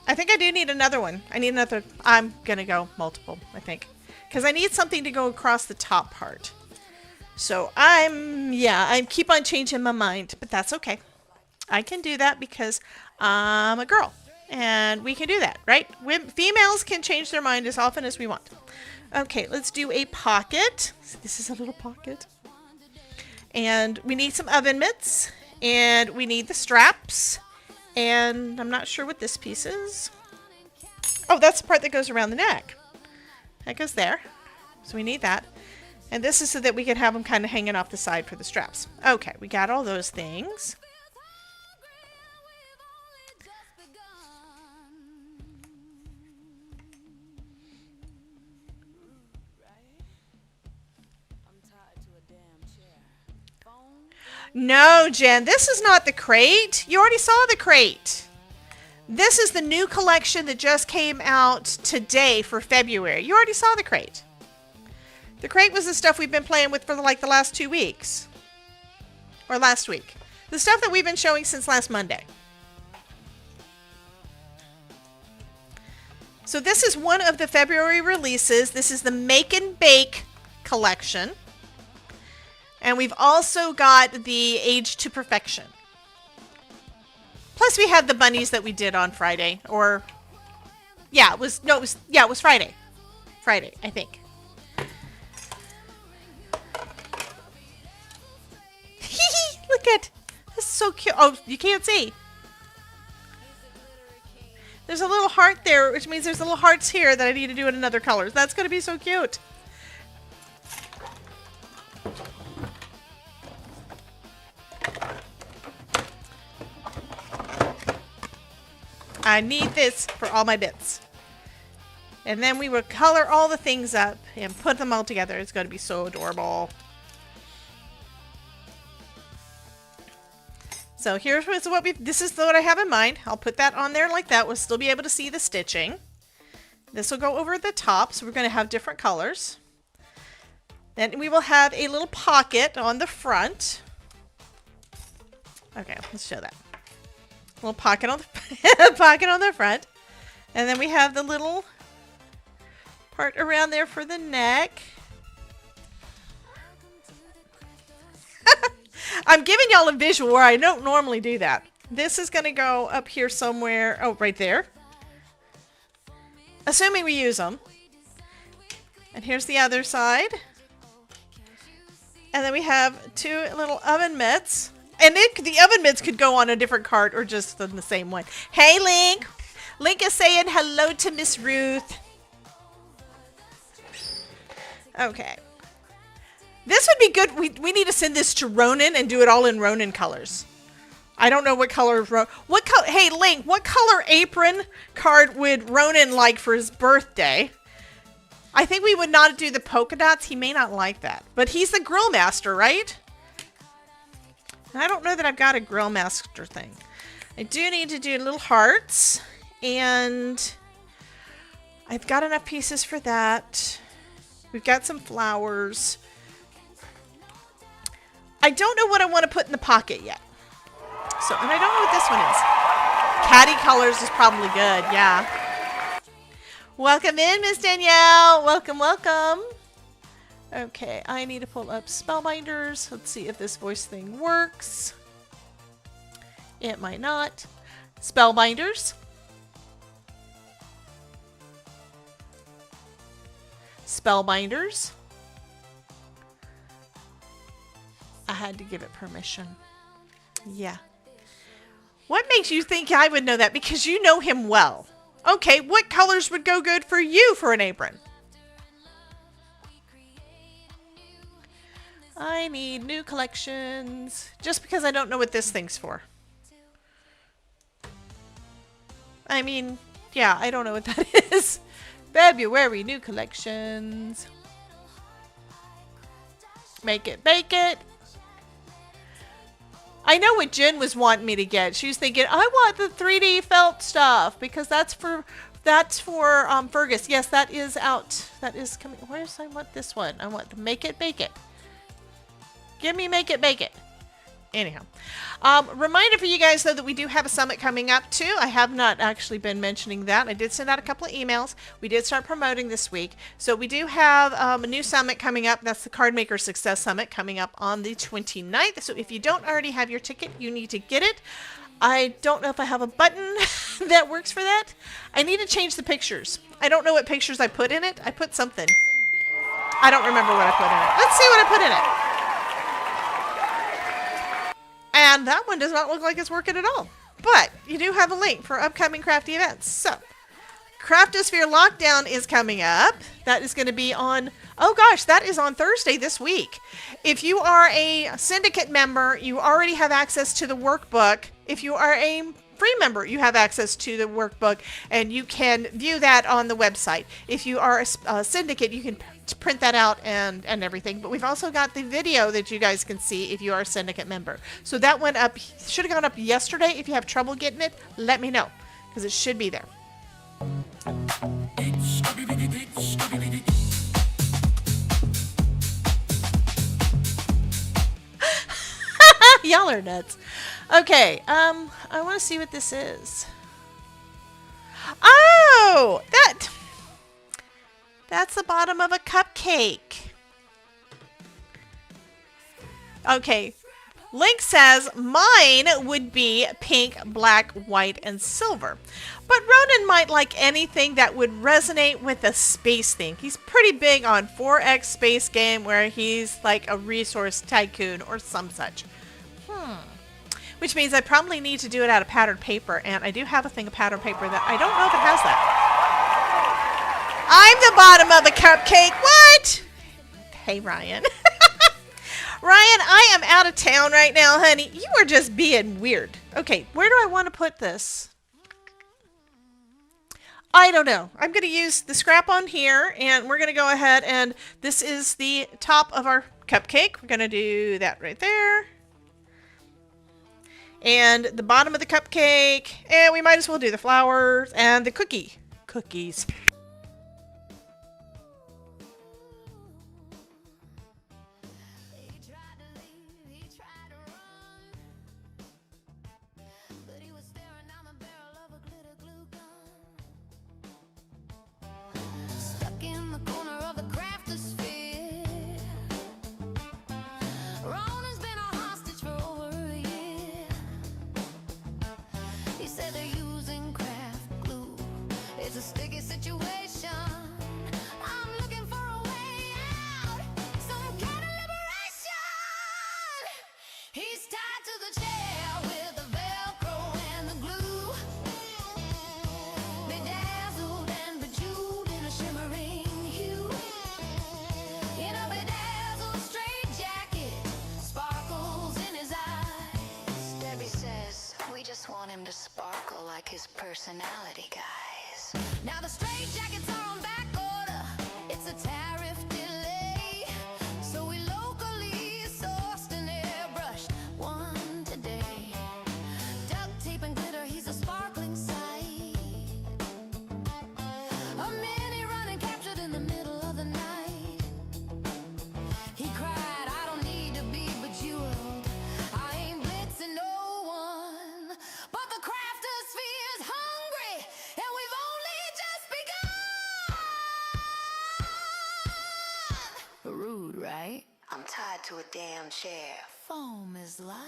I think I do need another one. I need another. I'm going to go multiple, I think. Because I need something to go across the top part. So I keep on changing my mind. But that's okay. I can do that because I'm a girl. And we can do that, right? Females can change their mind as often as we want. Okay, let's do a pocket. So this is a little pocket. And we need some oven mitts. And we need the straps. And I'm not sure what this piece is. Oh, that's the part that goes around the neck. That goes there. So we need that. And this is so that we can have them kind of hanging off the side for the straps. Okay, we got all those things. No, Jen, this is not the crate. You already saw the crate. This is the new collection that just came out today for February. You already saw the crate. The crate was the stuff we've been playing with for like the last 2 weeks. Or last week. The stuff that we've been showing since last Monday. So this is one of the February releases. This is the Make and Bake collection. And we've also got the Age to Perfection. Plus we had the bunnies that we did on Friday. Or, yeah, it was Friday. Friday, I think. Look at, this is so cute. Oh, you can't see. There's a little heart there, which means there's little hearts here that I need to do in another color. That's going to be so cute. I need this for all my bits. And then we will color all the things up and put them all together. It's going to be so adorable. So here's what this is what I have in mind. I'll put that on there like that. We'll still be able to see the stitching. This will go over the top, so we're going to have different colors. Then we will have a little pocket on the front. Okay, let's show that. A little pocket on the pocket on the front. And then we have the little part around there for the neck. I'm giving y'all a visual where I don't normally do that. This is going to go up here somewhere. Oh, right there. Assuming we use them. And here's the other side. And then we have two little oven mitts. And the oven mitts could go on a different card or just on the same one. Hey, Link. Link is saying hello to Miss Ruth. Okay. This would be good. We need to send this to Ronan and do it all in Ronan colors. I don't know what color. Hey, Link, what color apron card would Ronan like for his birthday? I think we would not do the polka dots. He may not like that. But he's the grill master, right? I don't know that I've got a grill master thing. I do need to do little hearts. And I've got enough pieces for that. We've got some flowers. I don't know what I want to put in the pocket yet. So, and I don't know what this one is. Caddy colors is probably good, yeah. Welcome in, Miss Danielle. Welcome, welcome. Okay, I need to pull up Spellbinders. Let's see if this voice thing works. It might not. Spellbinders. Spellbinders. I had to give it permission. Yeah. What makes you think I would know that? Because you know him well. Okay, what colors would go good for you for an apron? I need new collections. Just because I don't know what this thing's for. I mean, yeah, I don't know what that is. February, new collections. Make it, bake it. I know what Jen was wanting me to get. She was thinking, I want the 3D felt stuff because that's for Fergus. Yes, that is out. That is coming. Where's I want this one? I want the make it, bake it. Give me make it, bake it. Anyhow, reminder for you guys though that we do have a summit coming up too. I have not actually been mentioning that. I did send out a couple of emails. We did start promoting this week. So we do have a new summit coming up. That's the Cardmaker Success Summit coming up on the 29th. So if you don't already have your ticket, you need to get it. I don't know if I have a button that works for that. I need to change the pictures. I don't know what pictures I put in it. I put something. I don't remember what I put in it. Let's see what I put in it. And that one does not look like it's working at all. But you do have a link for upcoming crafty events. So, Craftosphere Lockdown is coming up. That is going to be on, oh gosh, that is on Thursday this week. If you are a syndicate member, you already have access to the workbook. If you are a free member, you have access to the workbook, and you can view that on the website. If you are a syndicate, you can print that out and everything. But we've also got the video that you guys can see if you are a syndicate member. So that went up, should have gone up yesterday. If you have trouble getting it, let me know, because it should be there. Y'all are nuts. Okay, I want to see what this is. Oh, that's the bottom of a cupcake. Okay, Link says mine would be pink, black, white, and silver. But Ronan might like anything that would resonate with a space theme. He's pretty big on 4X space game where he's like a resource tycoon or some such. Which means I probably need to do it out of patterned paper, and I do have a thing of patterned paper that I don't know if it has that. I'm the bottom of a cupcake. What? Hey, Ryan. Ryan, I am out of town right now, honey. You are just being weird. Okay, where do I want to put this? I don't know. I'm going to use the scrap on here, and we're going to go ahead, and this is the top of our cupcake. We're going to do that right there. And the bottom of the cupcake, and we might as well do the flowers and the cookies. He tried to leave, he tried to run, but he was staring down the barrel of a glitter glue gun. Stuck in the corner of the craftosphere. Ronan's been a hostage for over a year. He said they're using craft glue. It's a sticky situation. I'm looking for a way out, some kind of liberation. He's tied to the chair with the Velcro and the glue, bedazzled and bejeweled in a shimmering hue. In a bedazzled straight jacket, sparkles in his eyes. Debbie says we just want him to sparkle like his personality, guys. Now the straight jackets are on back order. It's a tariff delay, so we locally sourced and airbrushed one today. Duct tape and glitter, he's a sparkling sight. A mini running captured in the middle of the night. He cried, I don't need to be bejeweled. I ain't blitzing no one. But the craftosphere's hungry, and we've only just begun. Rude, right? I'm tied to a damn chair. Foam is life.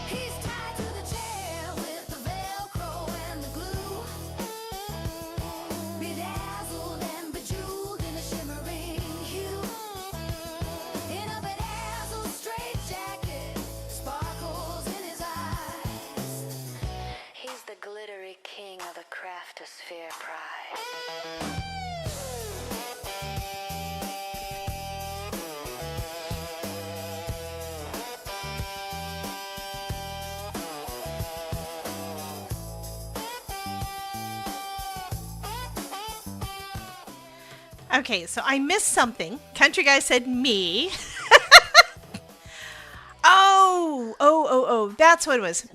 He's tied to the chair with the Velcro and the glue, bedazzled and bejeweled in a shimmering hue. In a bedazzled straight jacket, sparkles in his eyes. He's the glittery king of the craftosphere pride. Okay, so I missed something. Country Guy said me. Oh, that's what it was.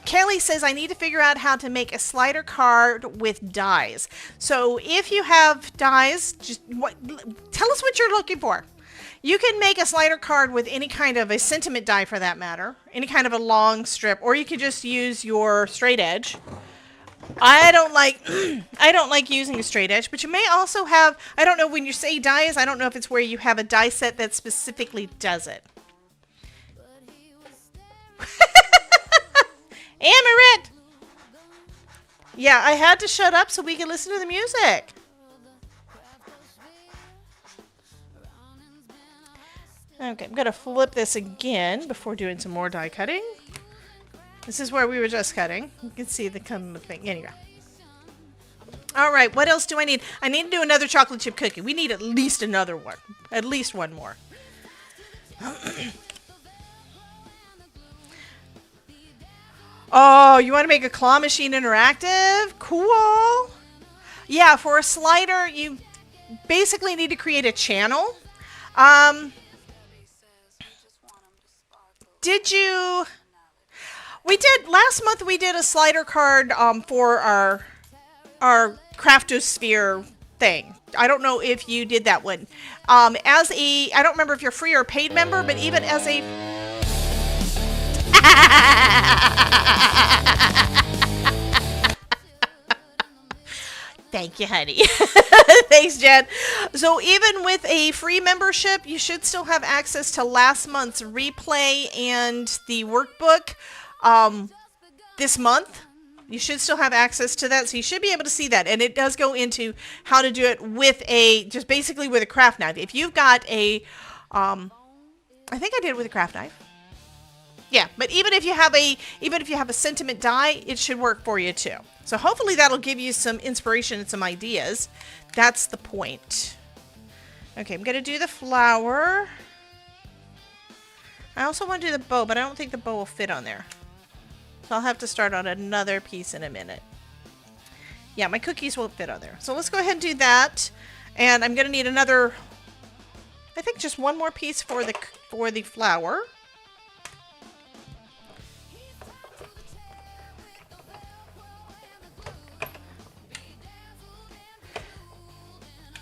Kelly says I need to figure out how to make a slider card with dies. So if you have dies, tell us what you're looking for. You can make a slider card with any kind of a sentiment die for that matter, any kind of a long strip, or you can just use your straight edge. I don't like using a straight edge, but you may also have, I don't know, when you say dies, I don't know if it's where you have a die set that specifically does it. Amaret! Yeah, I had to shut up so we could listen to the music. Okay, I'm going to flip this again before doing some more die cutting. This is where we were just cutting. You can see the kind of thing. Anyway. All right, what else do I need? I need to do another chocolate chip cookie. We need at least another one. At least one more. Oh, you want to make a claw machine interactive? Cool. Yeah, for a slider, you basically need to create a channel. Last month we did a slider card for our Craftosphere thing. I don't know if you did that one. I don't remember if you're free or paid member, but even as a Thank you, honey. Thanks, Jen. So even with a free membership, you should still have access to last month's replay and the workbook this month. You should still have access to that, so you should be able to see that. And it does go into how to do it with just basically with a craft knife. If you've got a, I think I did it with a craft knife. Yeah, but even if you have a sentiment die, it should work for you too. So hopefully that'll give you some inspiration and some ideas. That's the point. Okay, I'm gonna do the flower. I also want to do the bow, but I don't think the bow will fit on there. So I'll have to start on another piece in a minute. Yeah, my cookies won't fit on there. So let's go ahead and do that. And I'm going to need another, I think just one more piece for the flower.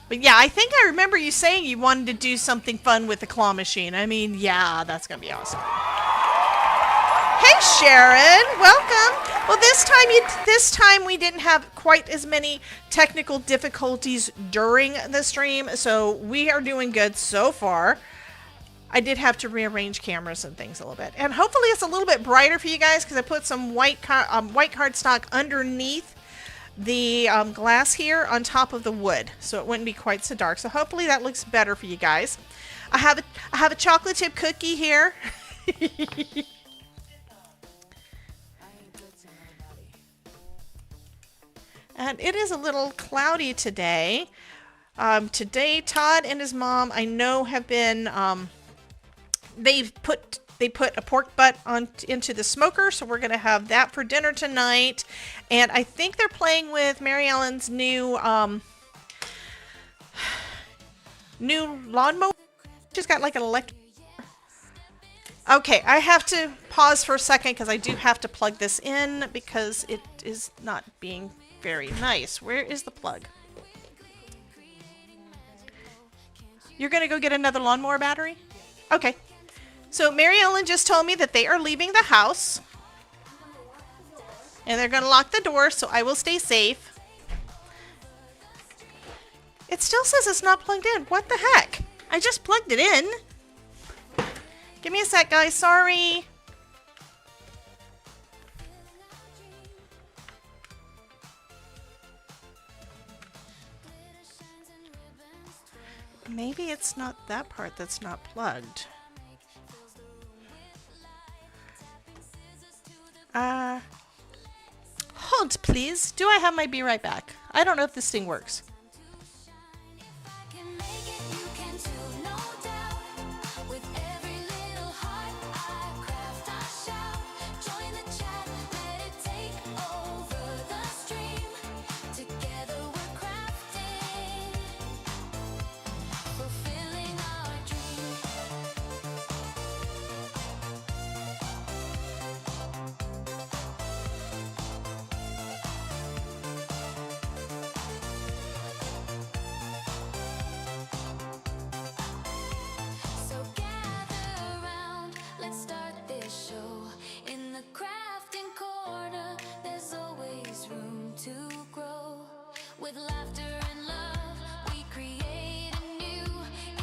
But yeah, I think I remember you saying you wanted to do something fun with the claw machine. I mean, yeah, that's going to be awesome. Hey Sharon, welcome. Well, this time we didn't have quite as many technical difficulties during the stream, so we are doing good so far. I did have to rearrange cameras and things a little bit, and hopefully it's a little bit brighter for you guys because I put some white cardstock underneath the glass here on top of the wood, so it wouldn't be quite so dark. So hopefully that looks better for you guys. I have a chocolate chip cookie here. And it is a little cloudy today. Today, Todd and his mom, I know, have been, they put a pork butt into the smoker, so we're going to have that for dinner tonight. And I think they're playing with Mary Ellen's new lawnmower. She's got like an electric. Okay, I have to pause for a second because I do have to plug this in because it is not being very nice. Where is the plug? You're going to go get another lawnmower battery? Okay. So Mary Ellen just told me that they are leaving the house. And they're going to lock the door, so I will stay safe. It still says it's not plugged in. What the heck? I just plugged it in. Give me a sec, guys. Sorry. Maybe it's not that part that's not plugged. Hold, please. Do I have my be right back? I don't know if this thing works. With laughter and love, we create anew.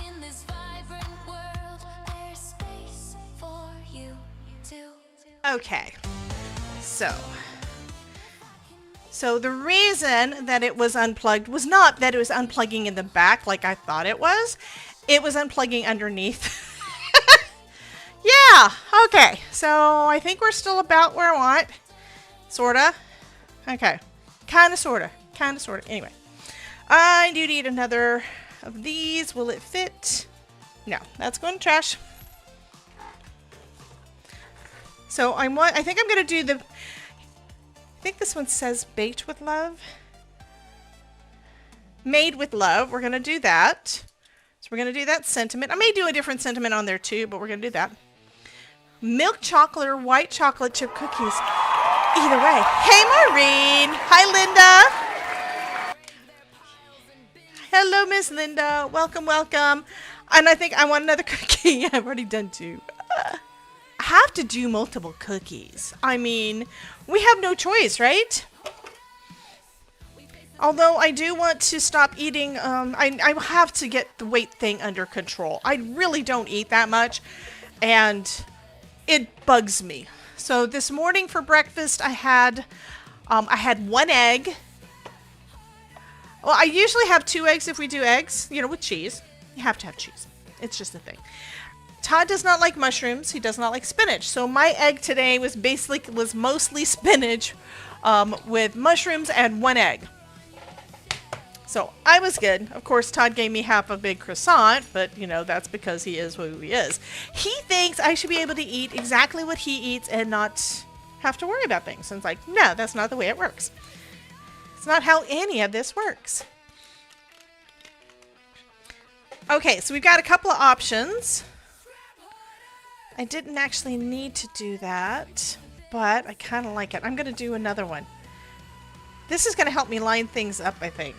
In this vibrant world, there's space for you too. Okay, so the reason that it was unplugged was not that it was unplugging in the back like I thought it was. It was unplugging underneath. Yeah, okay, so I think we're still about where I want. Sorta. Okay, kinda, sorta. Kind of, sort of. Anyway, I do need another of these. Will it fit? No, that's going to trash. So I think I'm going to do I think this one says baked with love. Made with love. We're going to do that. So we're going to do that sentiment. I may do a different sentiment on there too, but we're going to do that. Milk chocolate or white chocolate chip cookies. Either way. Hey, Maureen. Hi, Linda. Hello, Miss Linda. Welcome, welcome. And I think I want another cookie. I've already done two. I have to do multiple cookies. I mean, we have no choice, right? Although I do want to stop eating. I have to get the weight thing under control. I really don't eat that much, and it bugs me. So this morning for breakfast, I had I had 1 egg. Well, I usually have 2 eggs if we do eggs, you know, with cheese. You have to have cheese. It's just a thing. Todd does not like mushrooms. He does not like spinach. So my egg today was mostly spinach with mushrooms and 1 egg. So I was good. Of course, Todd gave me half a big croissant, but you know, that's because he is who he is. He thinks I should be able to eat exactly what he eats and not have to worry about things. And it's like, no, that's not the way it works. It's not how any of this works. Okay, so we've got a couple of options. I didn't actually need to do that, but I kind of like it. I'm going to do another one. This is going to help me line things up, I think.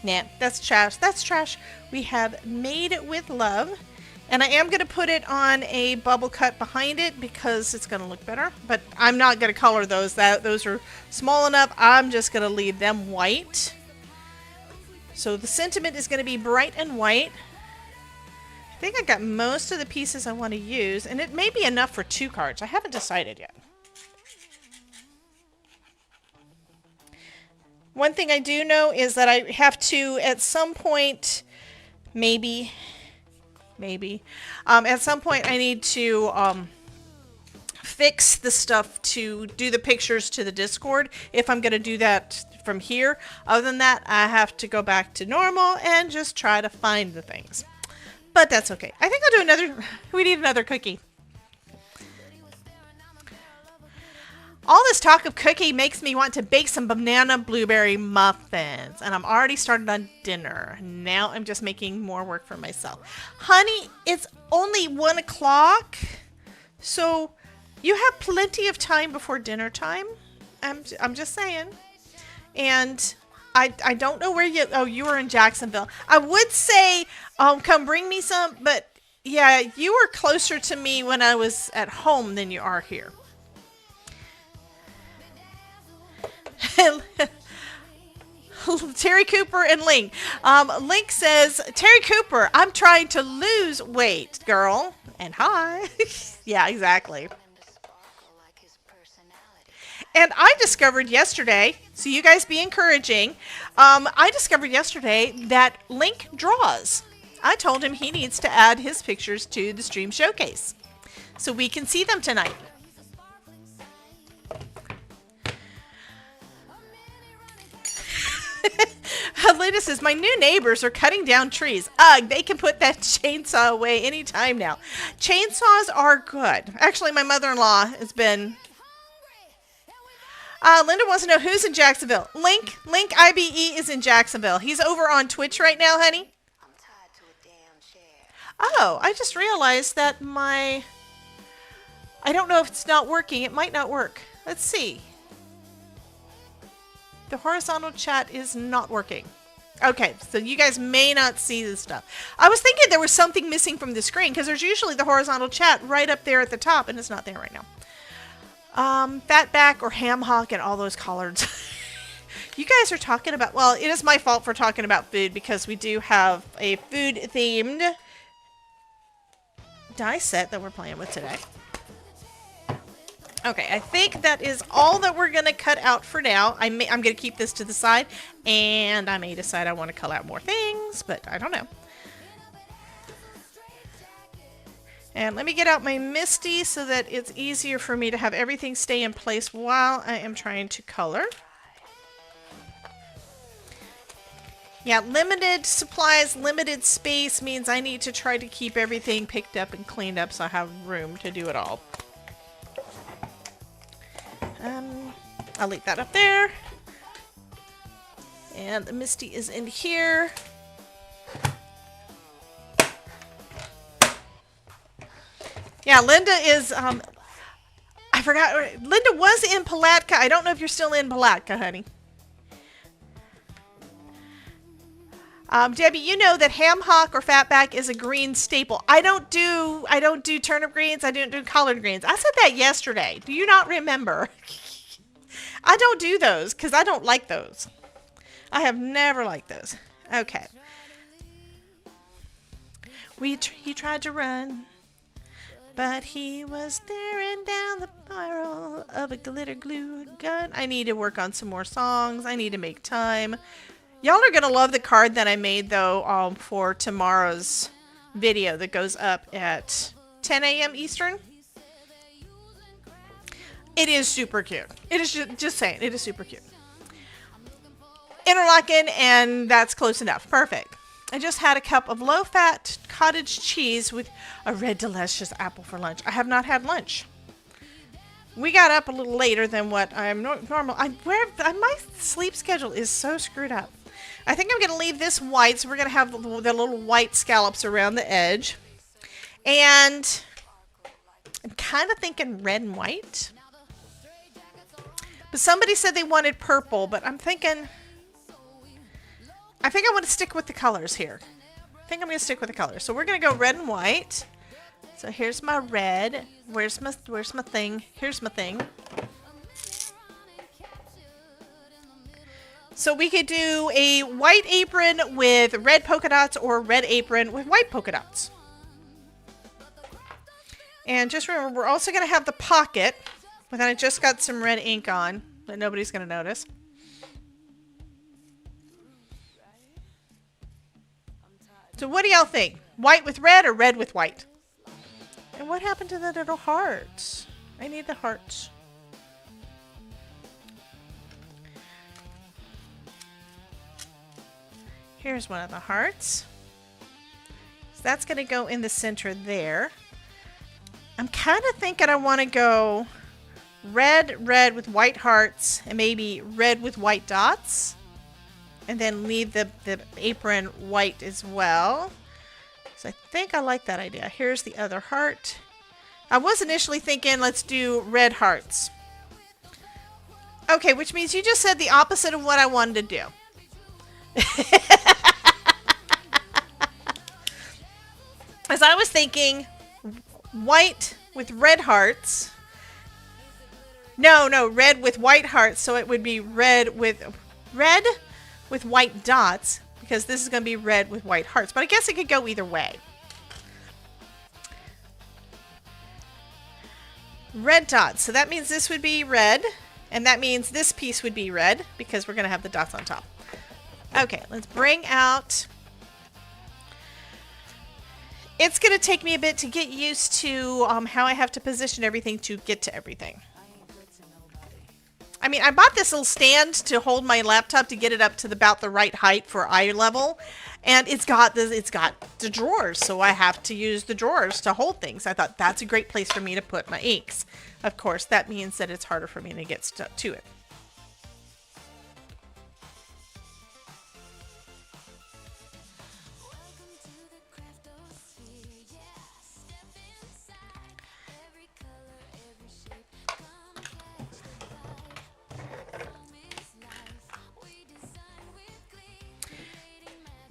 Nah, that's trash. That's trash. We have Made with Love. And I am going to put it on a bubble cut behind it because it's going to look better. But I'm not going to color those. Those are small enough. I'm just going to leave them white. So the sentiment is going to be bright and white. I think I got most of the pieces I want to use. And it may be enough for 2 cards. I haven't decided yet. One thing I do know is that I have to, at some point, maybe, at some point I need to fix the stuff to do the pictures to the Discord if I'm going to do that from here. Other than that, I have to go back to normal and just try to find the things. But that's okay. I think I'll do another, we need another cookie. All this talk of cookie makes me want to bake some banana blueberry muffins. And I'm already started on dinner. Now I'm just making more work for myself. Honey, it's only 1 o'clock. So you have plenty of time before dinner time. I'm just saying. And I don't know where you were in Jacksonville. I would say, come bring me some. But yeah, you were closer to me when I was at home than you are here. Terry Cooper and Link. Link says, Terry Cooper, I'm trying to lose weight, girl. And hi. Yeah, exactly. And I discovered yesterday, so you guys be encouraging, I discovered yesterday that Link draws. I told him he needs to add his pictures to the stream showcase so we can see them tonight. Linda says, my new neighbors are cutting down trees. Ugh, they can put that chainsaw away anytime now. Chainsaws are good. Actually, my mother-in-law has been... Linda wants to know who's in Jacksonville. Link IBE is in Jacksonville. He's over on Twitch right now, honey. Oh, I just realized that I don't know if it's not working. It might not work. Let's see. The horizontal chat is not working. Okay, so you guys may not see this stuff. I was thinking there was something missing from the screen because there's usually the horizontal chat right up there at the top, and it's not there right now. Fatback or ham hock and all those collards. You guys are talking about, well, it is my fault for talking about food because we do have a food-themed die set that we're playing with today. Okay, I think that is all that we're going to cut out for now. I'm going to keep this to the side, and I may decide I want to cut out more things, but I don't know. And let me get out my Misty so that it's easier for me to have everything stay in place while I am trying to color. Yeah, limited supplies, limited space means I need to try to keep everything picked up and cleaned up so I have room to do it all. I'll leave that up there. And the Misty is in here. Yeah, Linda is, I forgot, Linda was in Palatka. I don't know if you're still in Palatka, honey. Debbie, you know that ham hock or fatback is a green staple. I don't do turnip greens. I don't do collard greens. I said that yesterday. Do you not remember? I don't do those because I don't like those. I have never liked those. Okay. He tried to run, But he was staring down the barrel of a glitter glue gun. I need to work on some more songs. I need to make time. Y'all are going to love the card that I made, though, for tomorrow's video that goes up at 10 a.m. Eastern. It is super cute. It is just saying, it is super cute. Interlocking, and that's close enough. Perfect. I just had a cup of low-fat cottage cheese with a red delicious apple for lunch. I have not had lunch. We got up a little later than what I'm normal. My sleep schedule is so screwed up. I think I'm going to leave this white, so we're going to have the little white scallops around the edge. And I'm kind of thinking red and white. But somebody said they wanted purple, but I'm thinking... I think I want to stick with the colors here. I think I'm going to stick with the colors. So we're going to go red and white. So here's my red. Where's my thing? Here's my thing. So we could do a white apron with red polka dots or red apron with white polka dots. And just remember, we're also going to have the pocket. But then I just got some red ink on that nobody's going to notice. So what do y'all think? White with red or red with white? And what happened to the little hearts? I need the hearts. Here's one of the hearts. So that's going to go in the center there. I'm kind of thinking I want to go red with white hearts and maybe red with white dots. And then leave the apron white as well. So I think I like that idea. Here's the other heart. I was initially thinking let's do red hearts. Okay, which means you just said the opposite of what I wanted to do. As I was thinking, white with red hearts. No, red with white hearts. So it would be red with white dots, because this is going to be red with white hearts. But I guess it could go either way. Red dots. So that means this would be red. And that means this piece would be red, because we're going to have the dots on top. Okay, let's bring out... It's going to take me a bit to get used to how I have to position everything to get to everything. I mean, I bought this little stand to hold my laptop to get it up to about the right height for eye level, and it's got the drawers, so I have to use the drawers to hold things. I thought that's a great place for me to put my inks. Of course, that means that it's harder for me to get stuck to it.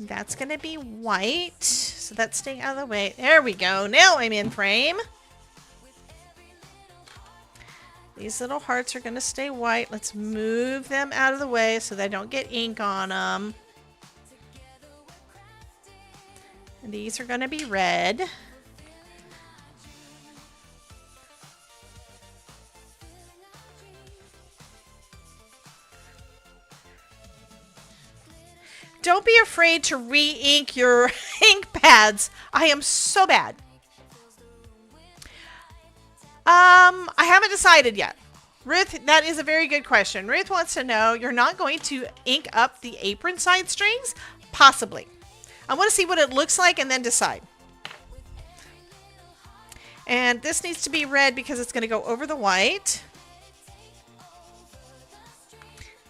That's going to be white. So that's staying out of the way. There we go. Now I'm in frame. These little hearts are going to stay white. Let's move them out of the way so they don't get ink on them. And these are going to be red. Don't be afraid to re-ink your ink pads. I am so bad. I haven't decided yet. Ruth, that is a very good question. Ruth wants to know, you're not going to ink up the apron side strings? Possibly. I want to see what it looks like and then decide. And this needs to be red because it's going to go over the white.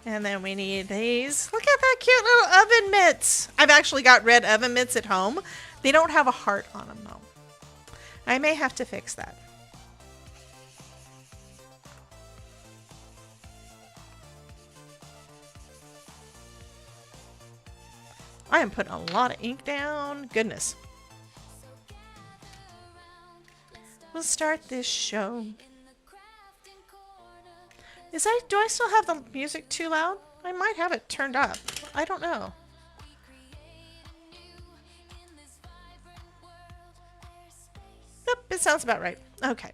And then we need these. Look at that cute little oven mitts. I've actually got red oven mitts at home. They don't have a heart on them though. I may have to fix that. I am putting a lot of ink down. Goodness. We'll start this show. Do I still have the music too loud? I might have it turned up. I don't know. Boop, It sounds about right. Okay.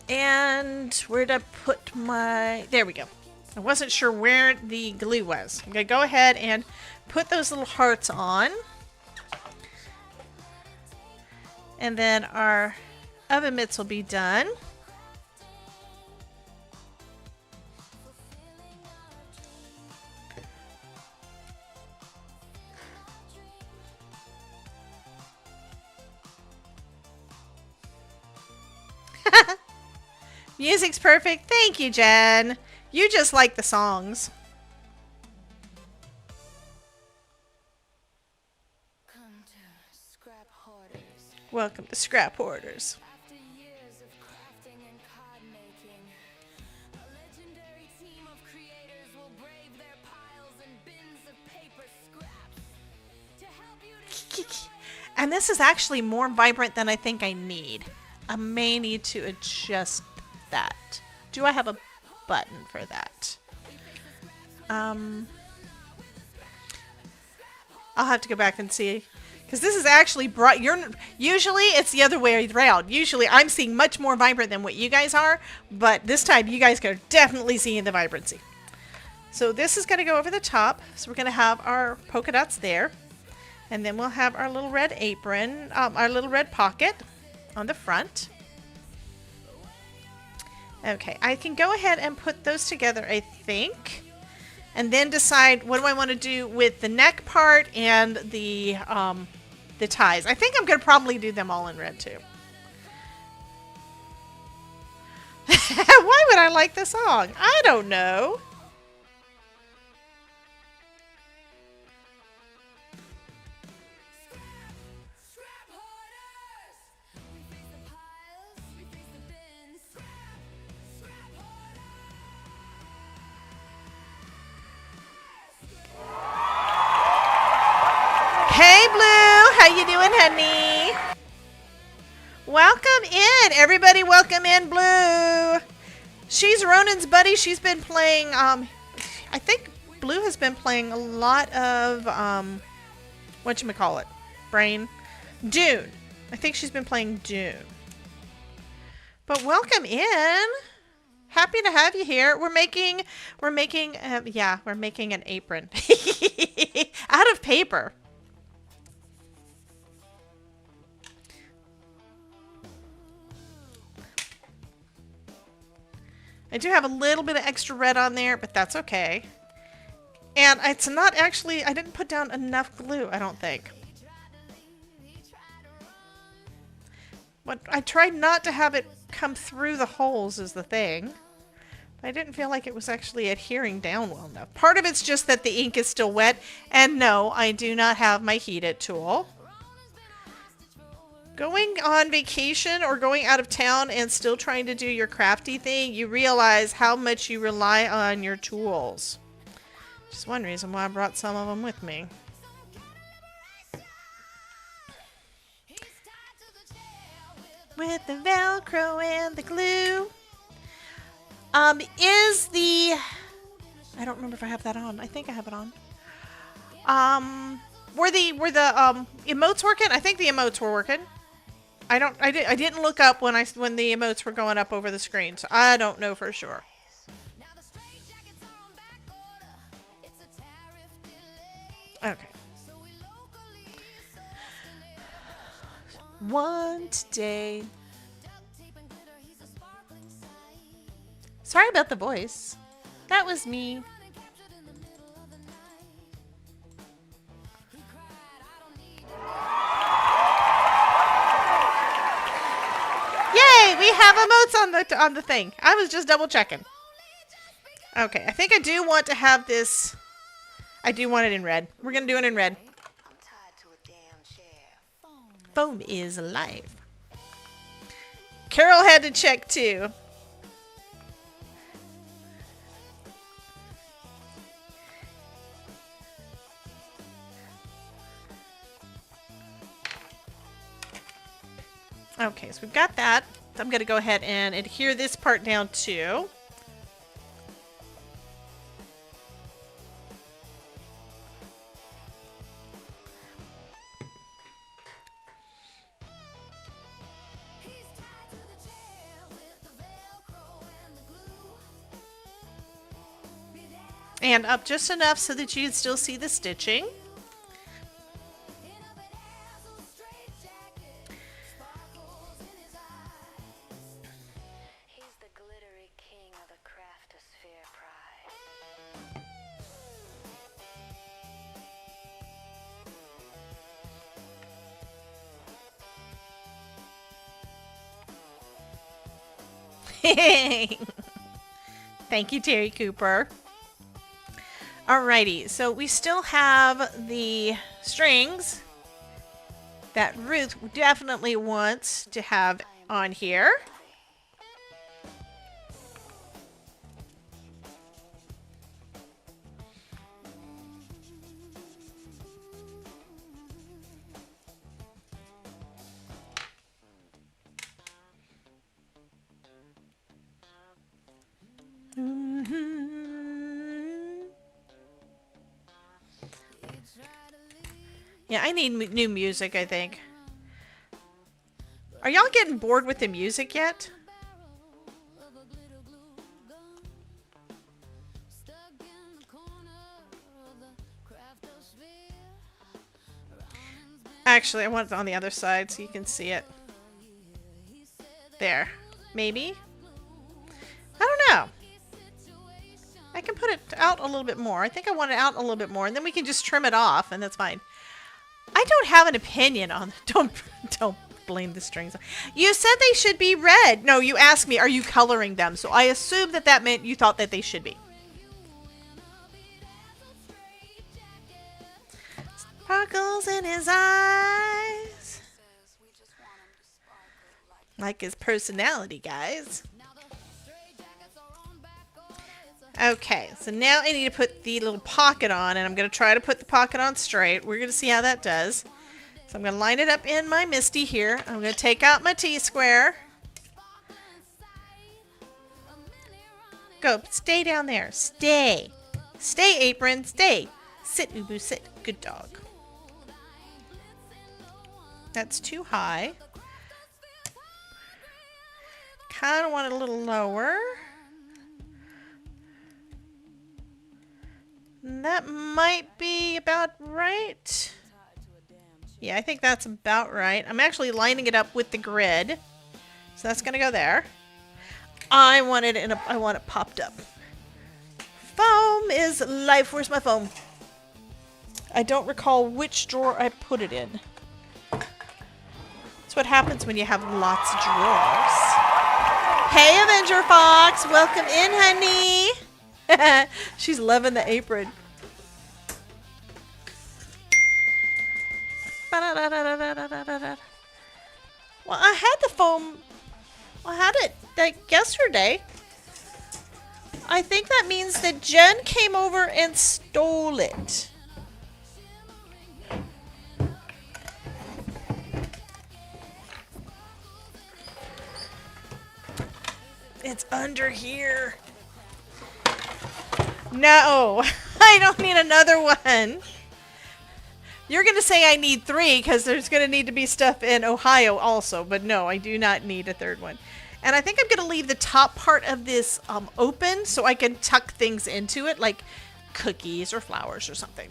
And where'd I put my... There we go. I wasn't sure where the glue was. I'm going to go ahead and put those little hearts on. And then our oven mitts will be done. Music's perfect. Thank you, Jen. You just like the songs. Come to scrap hoarders. Welcome to Scrap Hoarders. After years of crafting and card making, a legendary team of creators will brave their piles and bins of paper scraps to help you destroy. And this is actually more vibrant than I think I need. I may need to adjust that. Do I have a button for that? I'll have to go back and see, because this is actually bright. Usually it's the other way around. Usually I'm seeing much more vibrant than what you guys are, but this time you guys are definitely seeing the vibrancy. So this is going to go over the top. So we're going to have our polka dots there, and then we'll have our little red apron, our little red pocket on the front. Okay, I can go ahead and put those together, I think, and then decide what do I want to do with the neck part and the ties. I think I'm going to probably do them all in red too. Why would I like the song? I don't know. Hey, Blue. How you doing, honey? Welcome in. Everybody welcome in, Blue. She's Ronan's buddy. She's been playing, I think Blue has been playing a lot of, whatchamacallit? Brain? Dune. I think she's been playing Dune. But welcome in. Happy to have you here. We're making an apron. Out of paper. I do have a little bit of extra red on there, but that's okay. And it's not actually, I didn't put down enough glue, I don't think. But I tried not to have it come through the holes is the thing. But I didn't feel like it was actually adhering down well enough. Part of it's just that the ink is still wet. And no, I do not have my heated tool. Going on vacation or going out of town and still trying to do your crafty thing, you realize how much you rely on your tools. Just one reason why I brought some of them with me. With the Velcro and the glue. Is the... I don't remember if I have that on. I think I have it on. Were the emotes working? I think the emotes were working. I didn't look up when the emotes were going up over the screen, so I don't know for sure. Okay. One today. Sorry about the voice. That was me. Yay! We have emotes on the thing. I was just double checking. Okay, I think I do want to have this. I do want it in red. We're gonna do it in red. Foam is alive. Carol had to check too. Okay, so we've got that. I'm going to go ahead and adhere this part down too. And up just enough so that you can still see the stitching. He's the glittery king of the craftosphere pride. Thank you, Terry Cooper. Alrighty, so we still have the strings that Ruth definitely wants to have on here. Yeah, I need new music, I think. Are y'all getting bored with the music yet? Actually, I want it on the other side so you can see it. There. Maybe? I don't know. I can put it out a little bit more. I think I want it out a little bit more, and then we can just trim it off, and that's fine. I don't have an opinion on don't blame the strings. You said they should be red. No, you asked me, are you coloring them? So I assumed that that meant you thought that they should be. Sparkles in his eyes. Like his personality, guys. Okay, so now I need to put the little pocket on, and I'm going to try to put the pocket on straight. We're going to see how that does. So I'm going to line it up in my Misty here. I'm going to take out my T-square. Go, stay down there. Stay. Stay, apron, stay. Sit, Ubu, sit. Good dog. That's too high. Kind of want it a little lower. That might be about right. Yeah, I think that's about right. I'm actually lining it up with the grid. So that's going to go there. I want it popped up. Foam is life. Where's my foam? I don't recall which drawer I put it in. That's what happens when you have lots of drawers. Hey, Avenger Fox. Welcome in, honey. She's loving the apron. Well, I had the foam. I had it like yesterday. I think that means that Jen came over and stole it. It's under here. No, I don't need another one. You're going to say I need 3 because there's going to need to be stuff in Ohio also. But no, I do not need a third one. And I think I'm going to leave the top part of this open so I can tuck things into it, like cookies or flowers or something.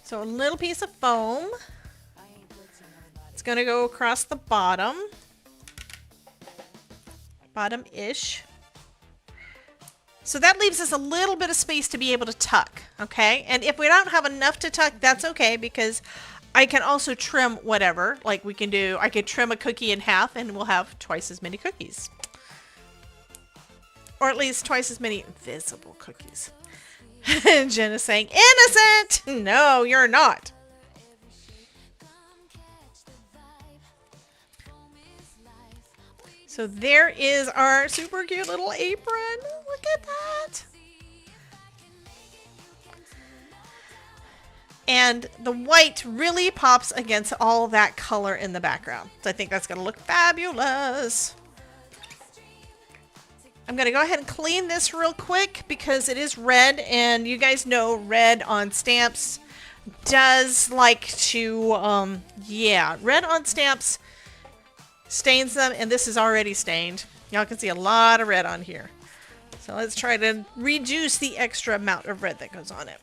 So a little piece of foam. It's going to go across the bottom. Bottom-ish. So that leaves us a little bit of space to be able to tuck, okay? And if we don't have enough to tuck, that's okay, because I can also trim whatever. Like we can do, I could trim a cookie in half and we'll have twice as many cookies. Or at least twice as many invisible cookies. Jen is saying, innocent! No, you're not. So there is our super cute little apron. Look at that. And the white really pops against all that color in the background. So I think that's going to look fabulous. I'm going to go ahead and clean this real quick because it is red. And you guys know red on stamps does like to, yeah, red on stamps stains them, and this is already stained. Y'all can see a lot of red on here. So let's try to reduce the extra amount of red that goes on it.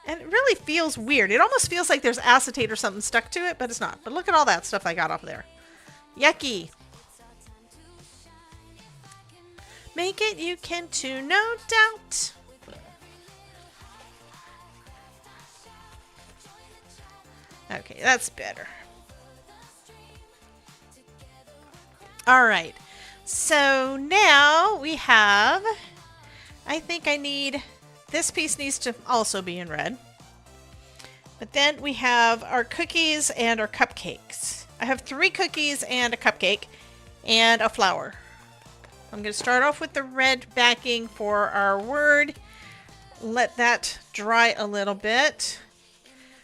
And it really feels weird. It almost feels like there's acetate or something stuck to it, but it's not. But look at all that stuff I got off there. Yucky. Make it you can too, no doubt. Okay, that's better. All right. So now we have, I think I need, this piece needs to also be in red. But then we have our cookies and our cupcakes. I have 3 cookies and a cupcake and a flower. I'm going to start off with the red backing for our word. Let that dry a little bit.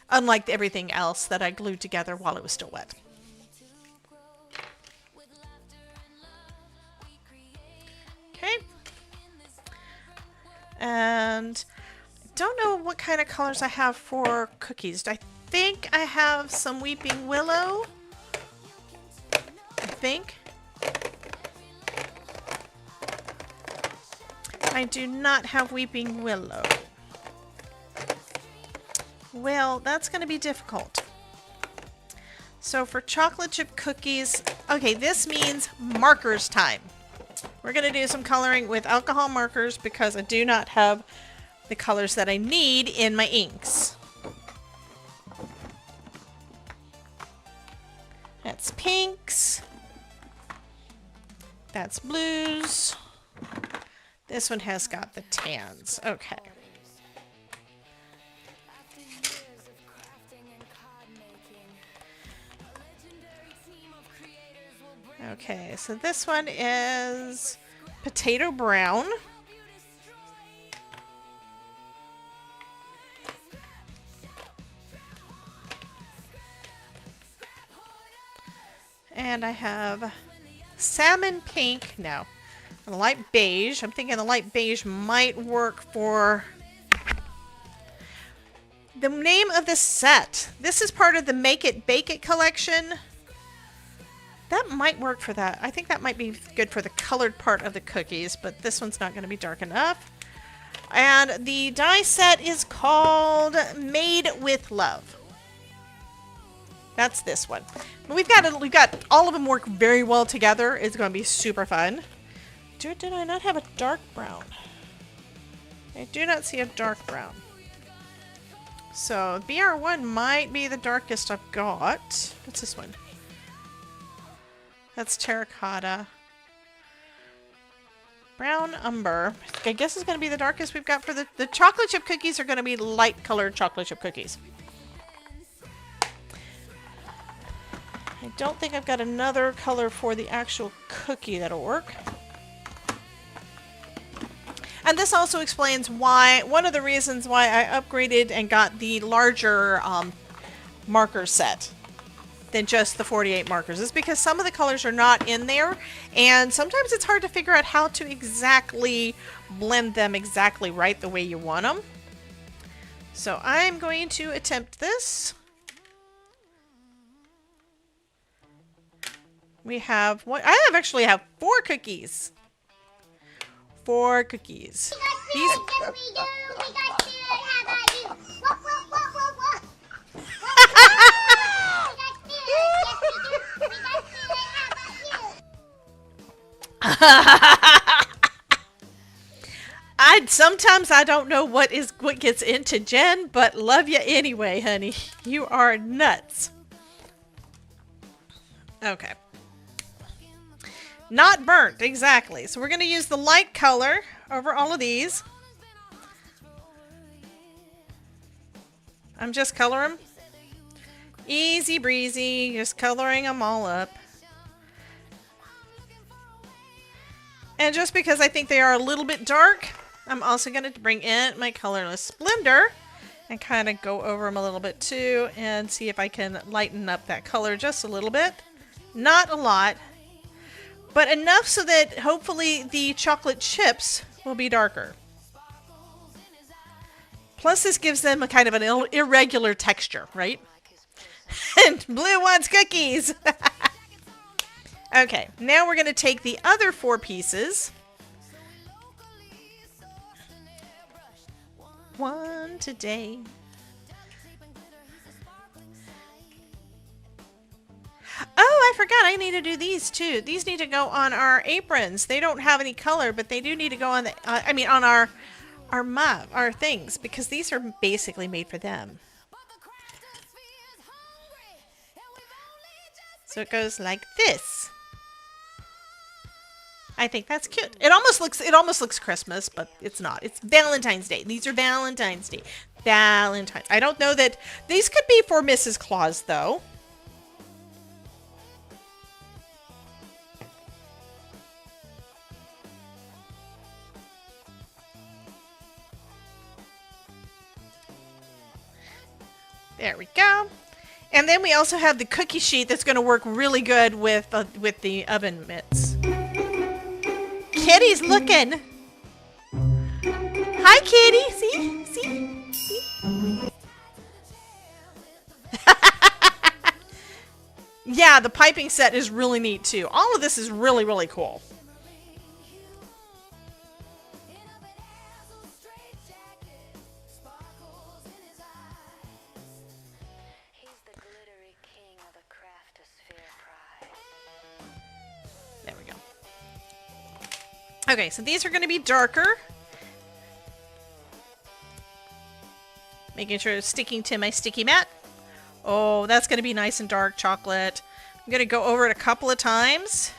Unlike everything else that I glued together while it was still wet. Okay. And I don't know what kind of colors I have for cookies. I think I have some Weeping Willow. I think. I do not have Weeping Willow. Well, that's going to be difficult. So for chocolate chip cookies, okay, this means markers time. We're going to do some coloring with alcohol markers because I do not have the colors that I need in my inks. That's pinks. That's blues. This one has got the tans. Okay. Okay, so this one is potato brown. And I have salmon pink. No, a light beige. I'm thinking the light beige might work for the name of this set. This is part of the Make It Bake It collection. That might work for that. I think that might be good for the colored part of the cookies, but this one's not going to be dark enough. And the die set is called Made with Love. That's this one. We've got all of them work very well together. It's going to be super fun. Did I not have a dark brown? I do not see a dark brown. So BR1 might be the darkest I've got. What's this one? That's terracotta. Brown umber. I guess is going to be the darkest we've got for the chocolate chip cookies are going to be light colored chocolate chip cookies. I don't think I've got another color for the actual cookie that'll work. And this also explains why, one of the reasons why I upgraded and got the larger marker set than just the 48 markers is because some of the colors are not in there, and sometimes it's hard to figure out how to exactly blend them exactly right the way you want them. So I'm going to attempt this. We have what I actually have 4 cookies. 4 cookies. These sometimes I don't know what gets into Jen, but love you anyway, honey. You are nuts. Okay. Not burnt, exactly. So we're going to use the light color over all of these. I'm just coloring them. Easy breezy, just coloring them all up. And just because I think they are a little bit dark, I'm also going to bring in my colorless blender and kind of go over them a little bit too and see if I can lighten up that color just a little bit. Not a lot, but enough so that hopefully the chocolate chips will be darker. Plus this gives them a kind of an irregular texture, right? And Blue wants cookies! Okay, now we're going to take the other 4 pieces. One today. Oh, I forgot. I need to do these too. These need to go on our aprons. They don't have any color, but they do need to go on the. On our things, because these are basically made for them. So it goes like this. I think that's cute. It almost looks Christmas, but it's not. It's Valentine's Day. These are Valentine's Day. Valentine. I don't know that these could be for Mrs. Claus though. There we go. And then we also have the cookie sheet that's going to work really good with the oven mitts. Kitty's looking. Hi, Kitty. See? Yeah, the piping set is really neat too. All of this is really, really cool. There we go. Okay, so these are going to be darker. Making sure it's sticking to my sticky mat. Oh, that's going to be nice and dark chocolate. I'm going to go over it a couple of times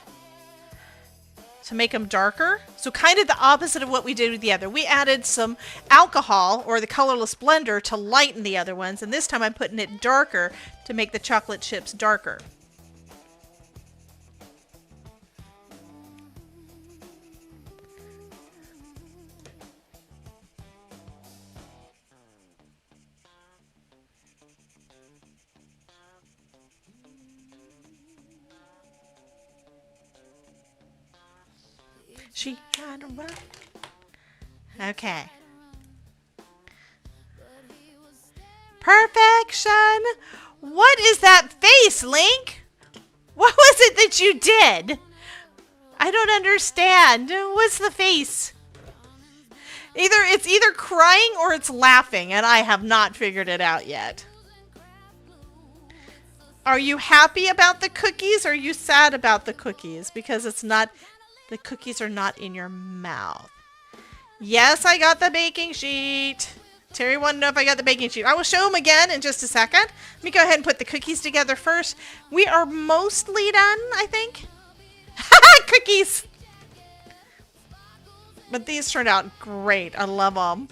to make them darker. So kind of the opposite of what we did with the other. We added some alcohol or the colorless blender to lighten the other ones. And this time I'm putting it darker to make the chocolate chips darker. She tried to run. Okay. Perfection! What is that face, Link? What was it that you did? I don't understand. What's the face? It's either crying or it's laughing, and I have not figured it out yet. Are you happy about the cookies, or are you sad about the cookies? Because it's not... The cookies are not in your mouth. Yes, I got the baking sheet. Terry wanted to know if I got the baking sheet. I will show them again in just a second. Let me go ahead and put the cookies together first. We are mostly done, I think. Cookies! But these turned out great. I love them.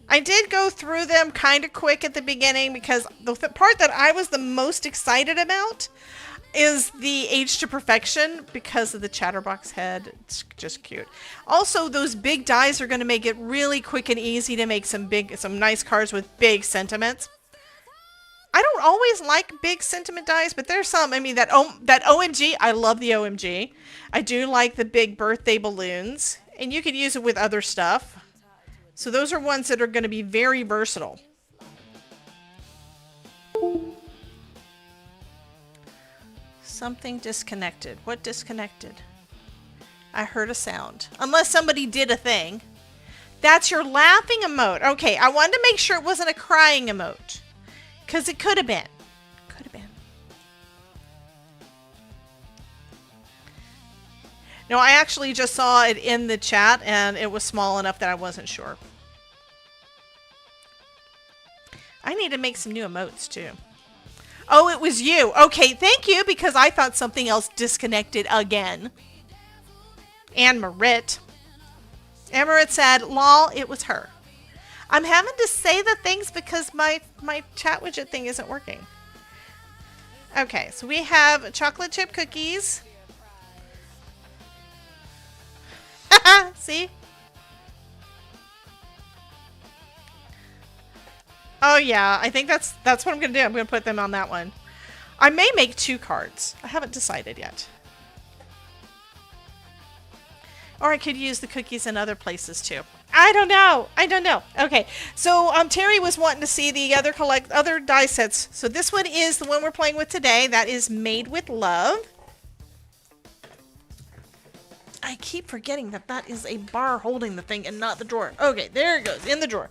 I did go through them kind of quick at the beginning because the part that I was the most excited about is the Age to Perfection because of the chatterbox head. It's just cute. Also, those big dies are going to make it really quick and easy to make some nice cards with big sentiments. I don't always like big sentiment dies, but there's some. I mean, that OMG, I love the OMG. I do like the big birthday balloons, and you could use it with other stuff. So those are ones that are going to be very versatile. Something disconnected. What disconnected? I heard a sound. Unless somebody did a thing. That's your laughing emote. Okay, I wanted to make sure it wasn't a crying emote. Because it could have been. Could have been. No, I actually just saw it in the chat and it was small enough that I wasn't sure. I need to make some new emotes too. Oh, it was you. Okay, thank you, because I thought something else disconnected again. And Marit. And Marit said, lol, it was her. I'm having to say the things because my chat widget thing isn't working. Okay, so we have chocolate chip cookies. See? Oh yeah, I think that's what I'm gonna do. I'm gonna put them on that one. I may make 2 cards. I haven't decided yet. Or I could use the cookies in other places too. I don't know. I don't know. Okay, so Terry was wanting to see the other die sets. So this one is the one we're playing with today. That is Made with Love. I keep forgetting that that is a bar holding the thing and not the drawer. Okay, there it goes, in the drawer.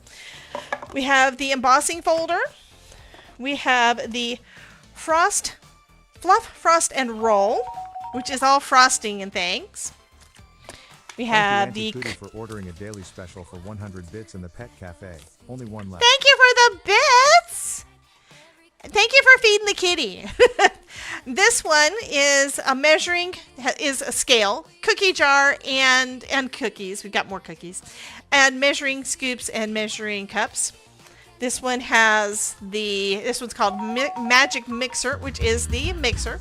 We have the embossing folder. We have the Fluff, Frost, and Roll, which is all frosting and things. We have Thank you, Auntie Cootie, for ordering a daily special for 100 bits in the Pet Cafe. Only one left. Thank you for the bits! Thank you for feeding the kitty. This one is a measuring, is a scale, cookie jar, and cookies. We've got more cookies. And measuring scoops and measuring cups. This one has this one's called Magic Mixer, which is the mixer.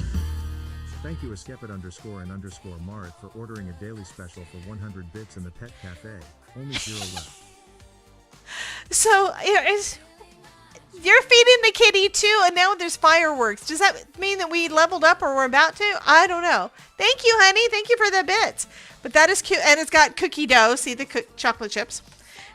Thank you, _and_Marit, for ordering a daily special for 100 bits in the Pet Cafe. Only 0 left. So, you're feeding the kitty too, and now there's fireworks. Does that mean that we leveled up or we're about to? I don't know. Thank you, honey. Thank you for the bits. But that is cute, and it's got cookie dough. See the chocolate chips?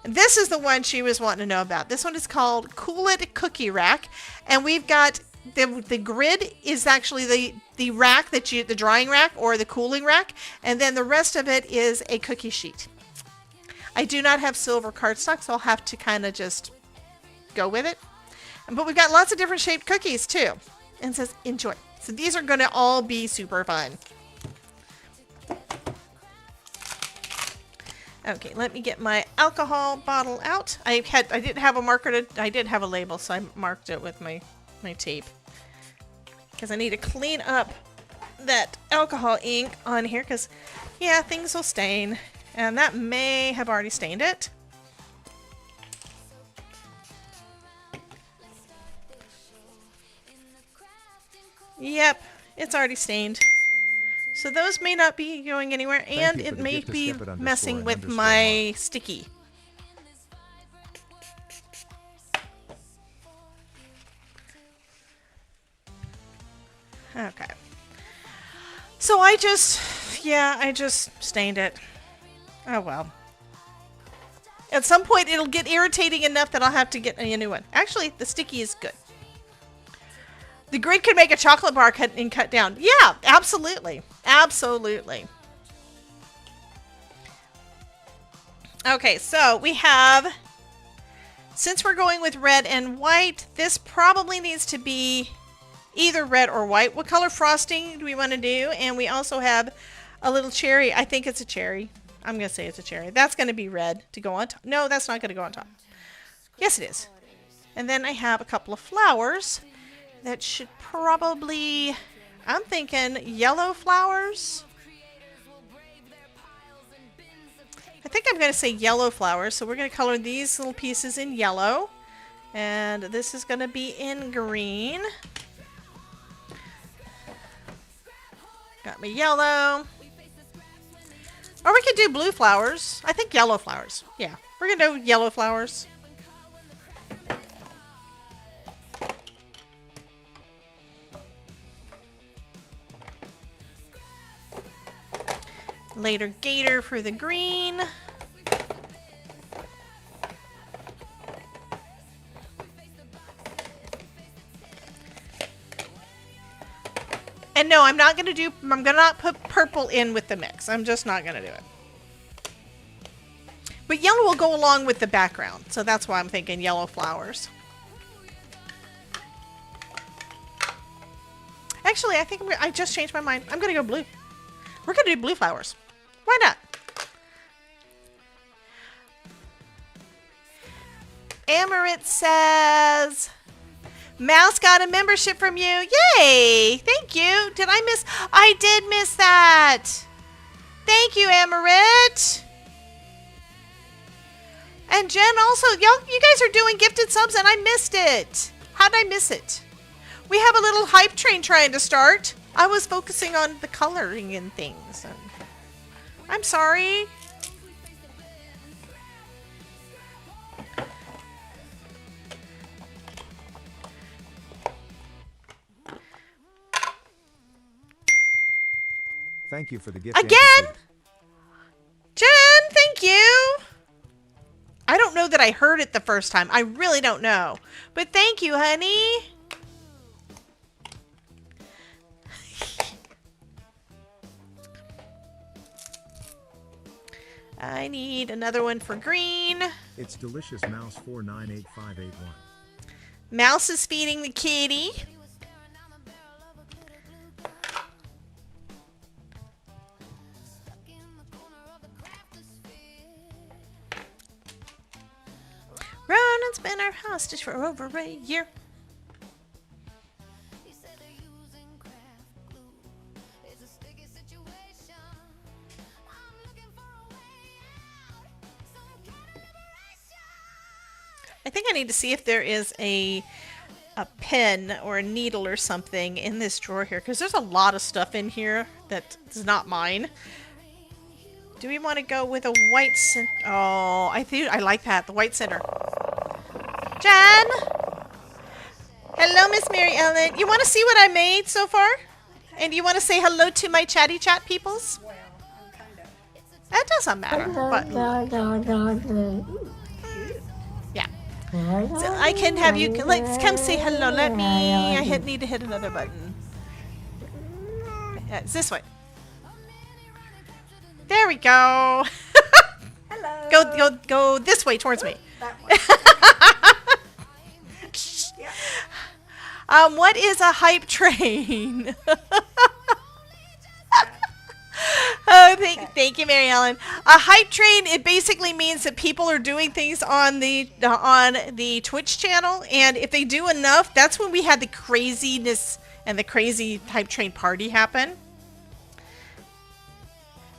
And this is the one she was wanting to know about. This one is called Cool It Cookie Rack, and we've got the grid is actually the rack the drying rack or the cooling rack, and then the rest of it is a cookie sheet. I do not have silver cardstock, so I'll have to kind of just go with it. But we've got lots of different shaped cookies too, and it says enjoy. So these are going to all be super fun. Okay, let me get my alcohol bottle out. I didn't have a marker I did have a label, so I marked it with my tape. Because I need to clean up that alcohol ink on here, because, yeah, things will stain. And that may have already stained it. Yep, it's already stained. So those may not be going anywhere, and it may be messing with my sticky. Okay. So I just stained it. Oh well. At some point it'll get irritating enough that I'll have to get a new one. Actually, the sticky is good. The grid could make a chocolate bar cut down. Yeah, absolutely. Absolutely. Okay, so we have, since we're going with red and white, this probably needs to be either red or white. What color frosting do we want to do? And we also have a little cherry. I think it's a cherry. I'm going to say it's a cherry. That's going to be red to go on top. No, that's not going to go on top. Yes, it is. And then I have a couple of flowers that should probably, I'm thinking yellow flowers. I think I'm going to say yellow flowers. So we're going to color these little pieces in yellow. And this is going to be in green. Got me yellow. Or we could do blue flowers. I think yellow flowers. Yeah, we're going to do yellow flowers. Later gator for the green. And no, I'm going to not put purple in with the mix. I'm just not going to do it. But yellow will go along with the background. So that's why I'm thinking yellow flowers. Actually, I think I just changed my mind. I'm going to go blue. We're going to do blue flowers. Why not? Amarit says, Mouse got a membership from you. Yay! Thank you. Did I miss? I did miss that. Thank you, Amarit. And Jen also, you guys are doing gifted subs and I missed it. How did I miss it? We have a little hype train trying to start. I was focusing on the coloring and things. And I'm sorry. Thank you for the gift. Again? that I heard it the first time. I really don't know. But thank you, honey. I need another one for green. It's delicious mouse 498581. Mouse is feeding the kitty. Ronan's been our hostage for over a year. I think I need to see if there is a pen or a needle or something in this drawer here, because there's a lot of stuff in here that is not mine. Do we want to go with a white center? Oh, I like that, the white center. Jen! Hello, Miss Mary Ellen. You want to see what I made so far? And you want to say hello to my chatty chat peoples? Well, I'm kind of. That doesn't matter. But yeah. So I can have you. Let's come say hello. Let me. Need to hit another button. Yeah, it's this way. There we go. Hello. Go this way towards me. That one. What is a hype train? Oh, thank you, Mary Ellen. A hype train, it basically means that people are doing things on the Twitch channel, and if they do enough, that's when we had the craziness and the crazy hype train party happen.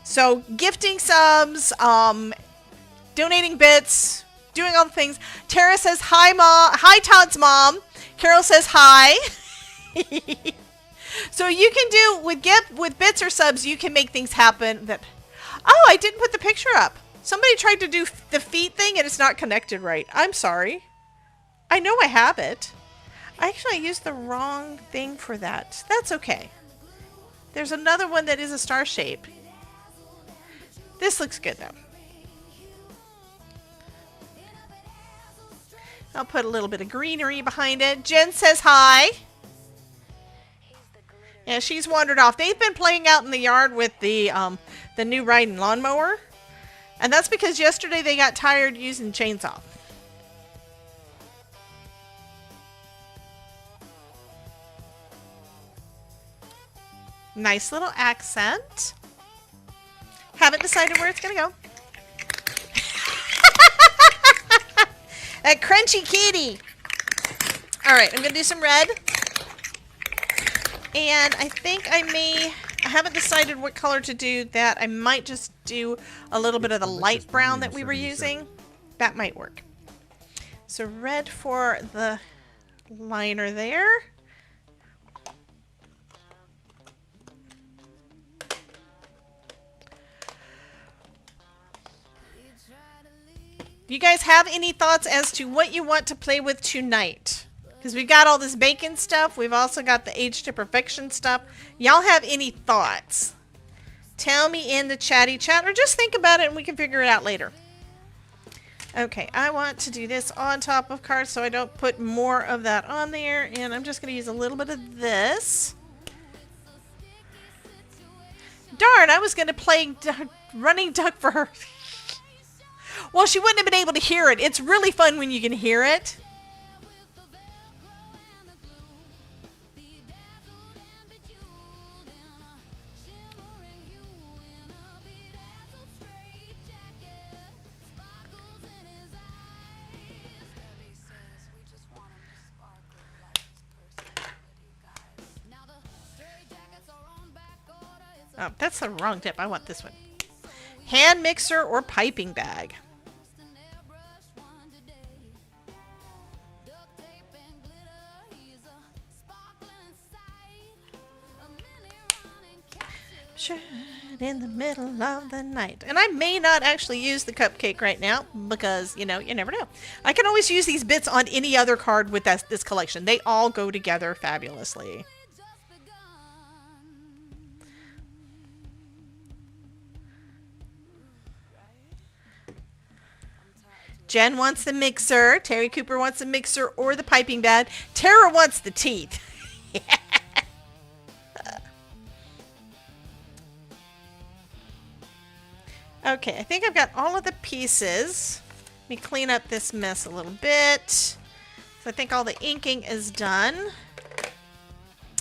So, gifting subs, donating bits, doing all the things. Tara says, hi, Mom. Hi, Todd's mom. Carol says, hi. So you can do, with bits or subs, you can make things happen that... Oh, I didn't put the picture up. Somebody tried to do the feet thing and it's not connected right. I'm sorry. I know I have it. Actually, I used the wrong thing for that. That's okay. There's another one that is a star shape. This looks good, though. I'll put a little bit of greenery behind it. Jen says hi. Yeah, she's wandered off. They've been playing out in the yard with the new riding lawnmower. And that's because yesterday they got tired using chainsaw. Nice little accent. Haven't decided where it's going to go. A crunchy kitty. All right, I'm going to do some red. And I think I haven't decided what color to do that. I might just do a little bit of the light brown that we were using. That might work. So red for the liner there. Do you guys have any thoughts as to what you want to play with tonight? Because we've got all this bacon stuff. We've also got the Age to Perfection stuff. Y'all have any thoughts? Tell me in the chatty chat, or just think about it and we can figure it out later. Okay, I want to do this on top of cards so I don't put more of that on there. And I'm just going to use a little bit of this. Darn, I was going to play Running Duck for her. Well, she wouldn't have been able to hear it. It's really fun when you can hear it. Oh, that's the wrong tip. I want this one. Hand mixer or piping bag. In the middle of the night. And I may not actually use the cupcake right now because, you know, you never know. I can always use these bits on any other card with this collection. They all go together fabulously. Jen wants the mixer. Terry Cooper wants the mixer or the piping bag. Tara wants the teeth. Okay, I think I've got all of the pieces. Let me clean up this mess a little bit. So I think all the inking is done.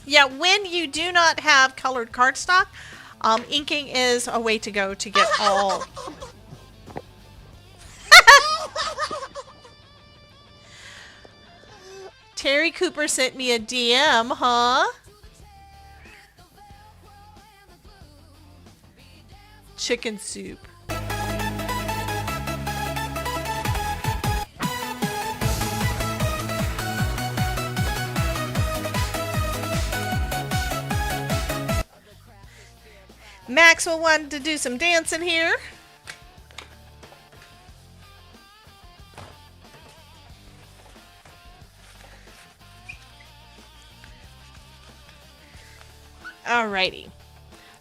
Yeah, when you do not have colored cardstock, inking is a way to go to get all... Terry Cooper sent me a DM, huh? Chicken soup. Maxwell wanted to do some dancing here. Alrighty.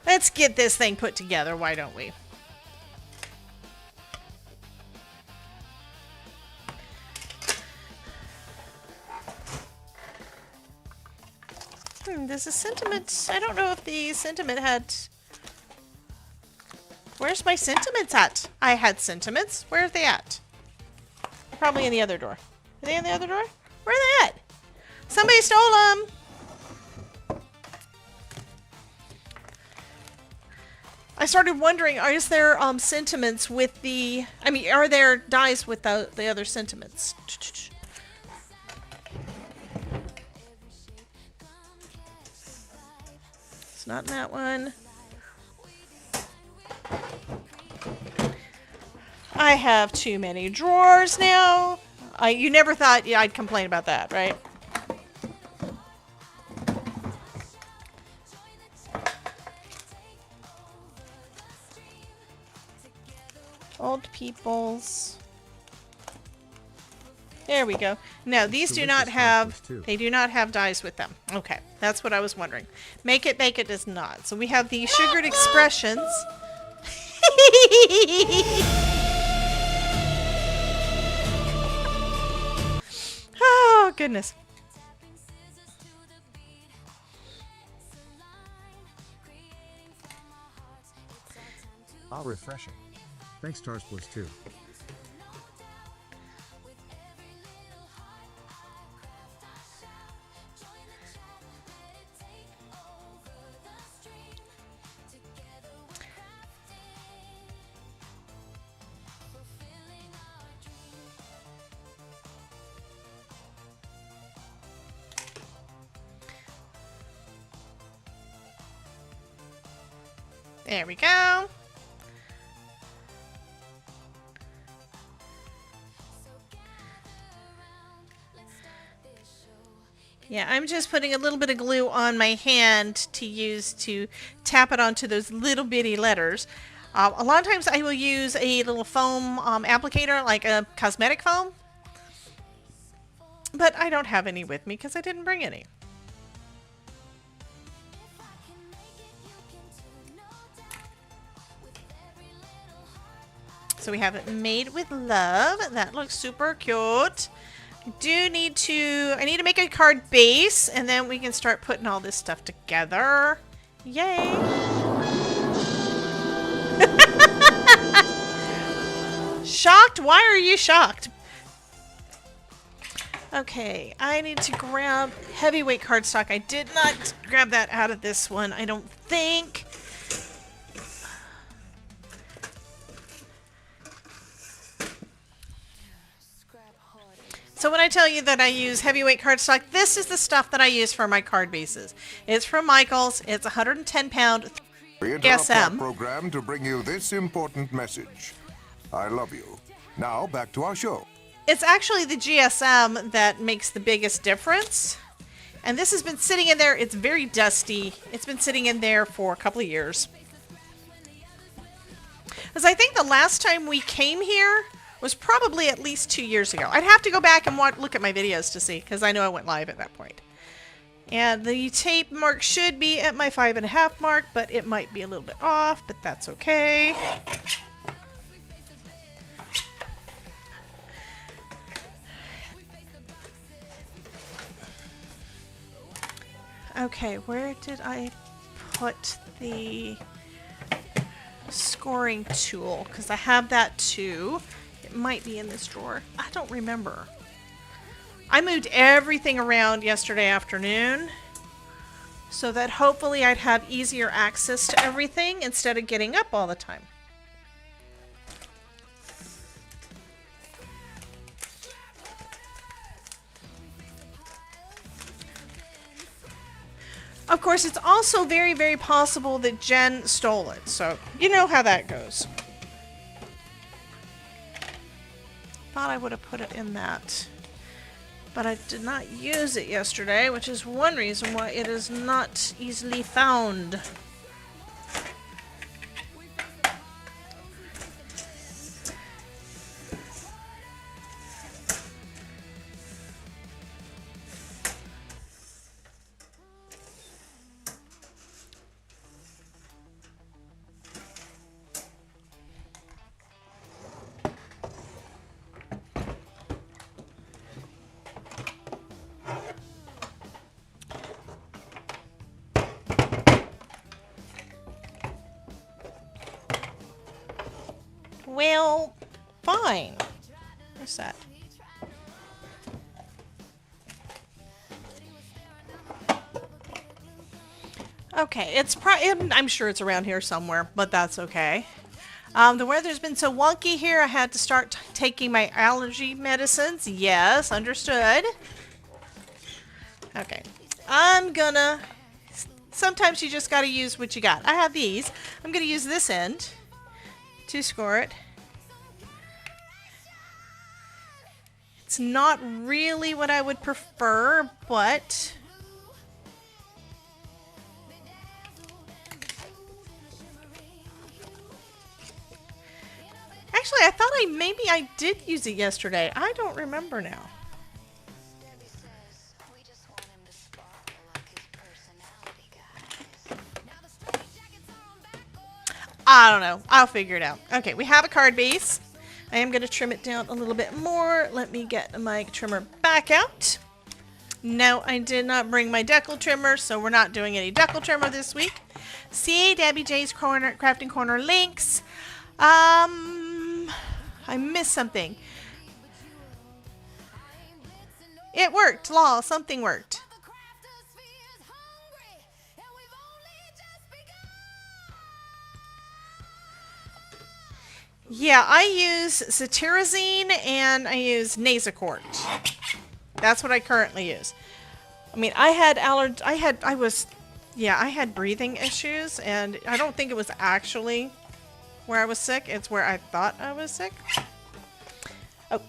Let's get this thing put together, why don't we? There's a sentiment. I don't know if the sentiment had... Where's my sentiments at? I had sentiments. Where are they at? Probably in the other door. Are they in the other door? Where are they at? Somebody stole them! I started wondering, is there sentiments with the... I mean, are there dies with the other sentiments? It's not in that one. I have too many drawers now. You never thought I'd complain about that, right? Old people's. There we go. No, these do not have, they do not have dies with them. Okay, that's what I was wondering. Make it, bake it does not. So we have the sugared expressions. Oh, goodness. Ah, refreshing. Thanks, Tarsplus, too. There we go. Yeah, I'm just putting a little bit of glue on my hand to use to tap it onto those little bitty letters. A lot of times I will use a little foam applicator, like a cosmetic foam. But I don't have any with me because I didn't bring any. So we have it made with love. That looks super cute. I need to make a card base, and then we can start putting all this stuff together. Yay! Shocked? Why are you shocked? Okay, I need to grab heavyweight cardstock. I did not grab that out of this one, I don't think. So when I tell you that I use heavyweight cardstock, this is the stuff that I use for my card bases. It's from Michaels. It's 110 pound We interrupt our GSM. program to bring you this important message. I love you. Now back to our show. It's actually the GSM that makes the biggest difference. And this has been sitting in there. It's very dusty. It's been sitting in there for a couple of years. Because I think the last time we came here was probably at least 2 years ago. I'd have to go back and look at my videos to see, because I know I went live at that point. And the tape mark should be at my 5.5 mark, but it might be a little bit off, but that's okay. Okay, where did I put the scoring tool? Because I have that too. It might be in this drawer. I don't remember. I moved everything around yesterday afternoon so that hopefully I'd have easier access to everything instead of getting up all the time. Of course, it's also very, very possible that Jen stole it, so you know how that goes. Thought I would have put it in that, but I did not use it yesterday, which is one reason why it is not easily found. Well, fine. What's that? Okay, I'm sure it's around here somewhere, but that's okay. The weather's been so wonky here, I had to start taking my allergy medicines. Yes, understood. Okay, sometimes you just gotta use what you got. I have these. I'm gonna use this end to score it. It's not really what I would prefer, but actually I thought maybe I did use it yesterday. I don't remember now. I don't know. I'll figure it out. Okay, we have a card base. I am going to trim it down a little bit more. Let me get my trimmer back out. No, I did not bring my decal trimmer, so we're not doing any decal trimmer this week. See Debbie J's Crafting Corner links. I missed something. It worked, lol. Something worked. Yeah, I use cetirizine and I use Nasacort. That's what I currently use. I mean, I had breathing issues, and I don't think it was actually where I was sick. It's where I thought I was sick. Oh,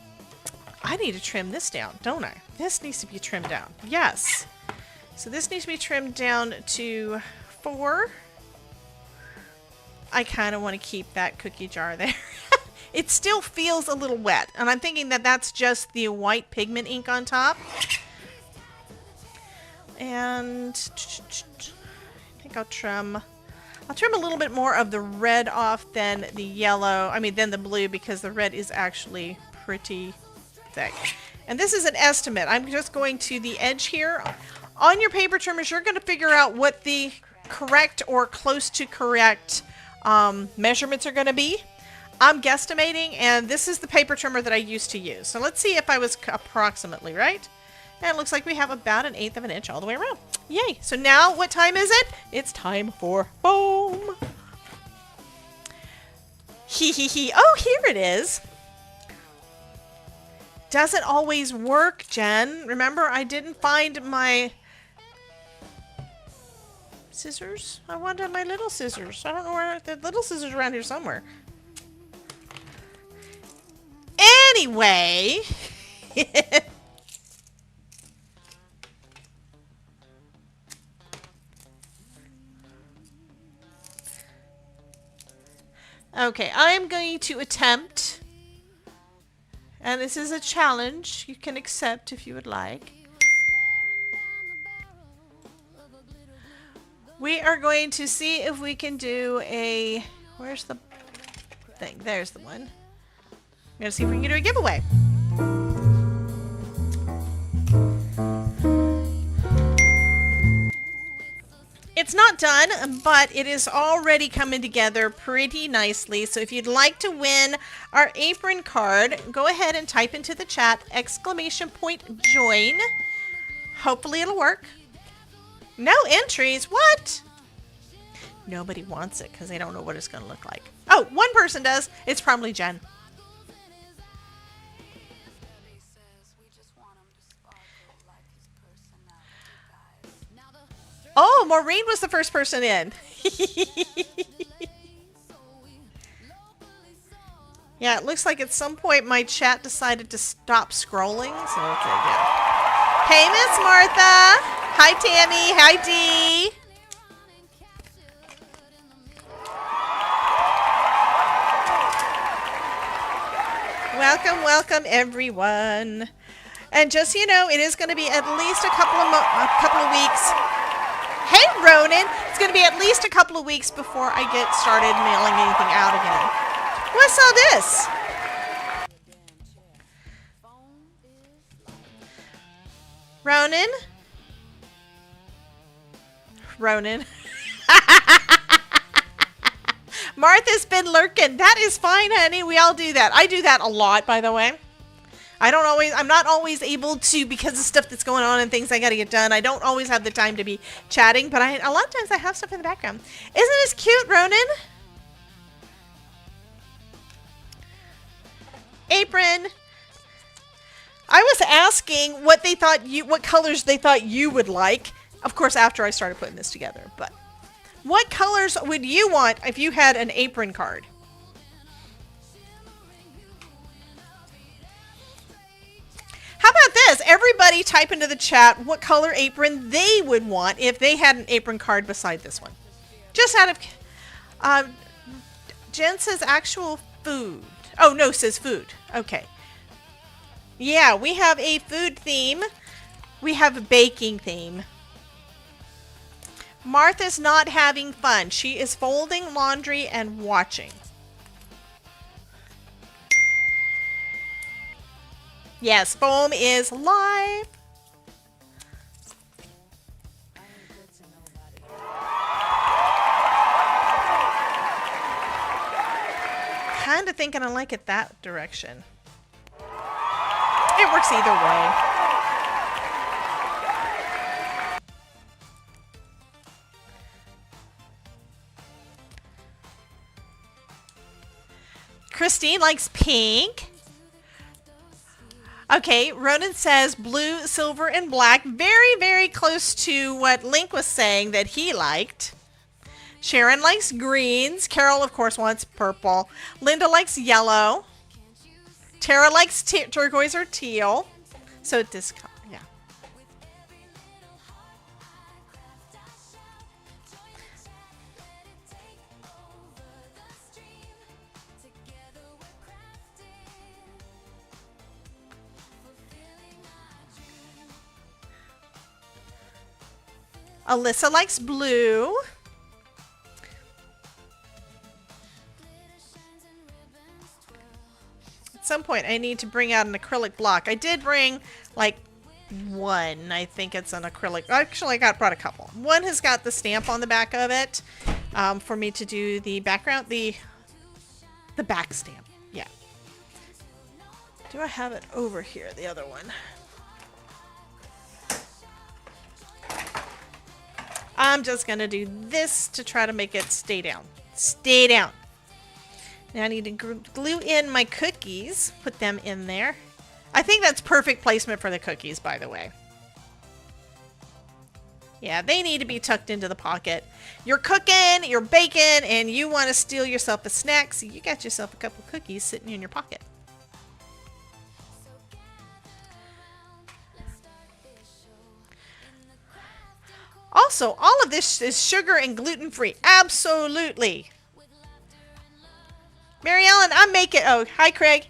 I need to trim this down, don't I? This needs to be trimmed down. Yes. So this needs to be trimmed down to 4. I kind of want to keep that cookie jar there. It still feels a little wet, and I'm thinking that that's just the white pigment ink on top. And I think I'll trim a little bit more of the red off than the yellow, than the blue, because the red is actually pretty thick. And this is an estimate. I'm just going to the edge here. On your paper trimmers, you're going to figure out what the correct or close to correct measurements are going to be. I'm guesstimating, and this is the paper trimmer that I used to use. So let's see if I was approximately right. And it looks like we have about 1/8 of an inch all the way around. Yay! So now what time is it? It's time for foam. Hee hee hee. Oh, here it is. Doesn't always work, Jen. Remember, I didn't find my scissors. I wanted my little scissors. I don't know where the little scissors around here somewhere. Anyway. Okay, I'm going to attempt, and this is a challenge you can accept if you would like. We are going to see if we can do a, where's the thing? There's the one. I'm going to see if we can do a giveaway. It's not done, but it is already coming together pretty nicely. So if you'd like to win our apron card, go ahead and type into the chat !join. Hopefully it'll work. No entries? What? Nobody wants it because they don't know what it's going to look like. Oh, one person does. It's probably Jen. Oh, Maureen was the first person in. Yeah, it looks like at some point my chat decided to stop scrolling. So, okay, yeah. Hey, Miss Martha. Hi, Tammy. Hi, Dee. Welcome, welcome, everyone. And just so you know, it is going to be at least a couple of weeks. Hey, Ronan. It's going to be at least a couple of weeks before I get started mailing anything out again. What's all this? Ronan? Ronan. Martha's been lurking. That is fine, honey. We all do that. I do that a lot, by the way. I'm not always able to, because of stuff that's going on and things I got to get done. I don't always have the time to be chatting, but a lot of times I have stuff in the background. Isn't this cute, Ronan? Apron. I was asking what colors they thought you would like. Of course, after I started putting this together, but what colors would you want if you had an apron card? How about this? Everybody type into the chat what color apron they would want if they had an apron card beside this one. Just out of... Jen says actual food. Oh, no, says food. Okay. Yeah, we have a food theme. We have a baking theme. Martha's not having fun. She is folding laundry and watching. Yes, foam is live. Kind of thinking I like it that direction. It works either way. Christine likes pink. Okay, Ronan says blue, silver, and black. Very, very close to what Link was saying that he liked. Sharon likes greens. Carol, of course, wants purple. Linda likes yellow. Tara likes turquoise or teal. So this color, yeah. Alyssa likes blue. At some point, I need to bring out an acrylic block. I did bring, like, one. I think it's an acrylic. Actually, I brought a couple. One has got the stamp on the back of it for me to do the background, the back stamp. Yeah. Do I have it over here, the other one? I'm just going to do this to try to make it stay down. Stay down. Now I need to glue in my cookies. Put them in there. I think that's perfect placement for the cookies, by the way. Yeah, they need to be tucked into the pocket. You're cooking, you're baking, and you want to steal yourself a snack, so you got yourself a couple cookies sitting in your pocket. Also, all of this is sugar and gluten-free. Absolutely. Mary Ellen, I'm making... Oh, hi, Craig.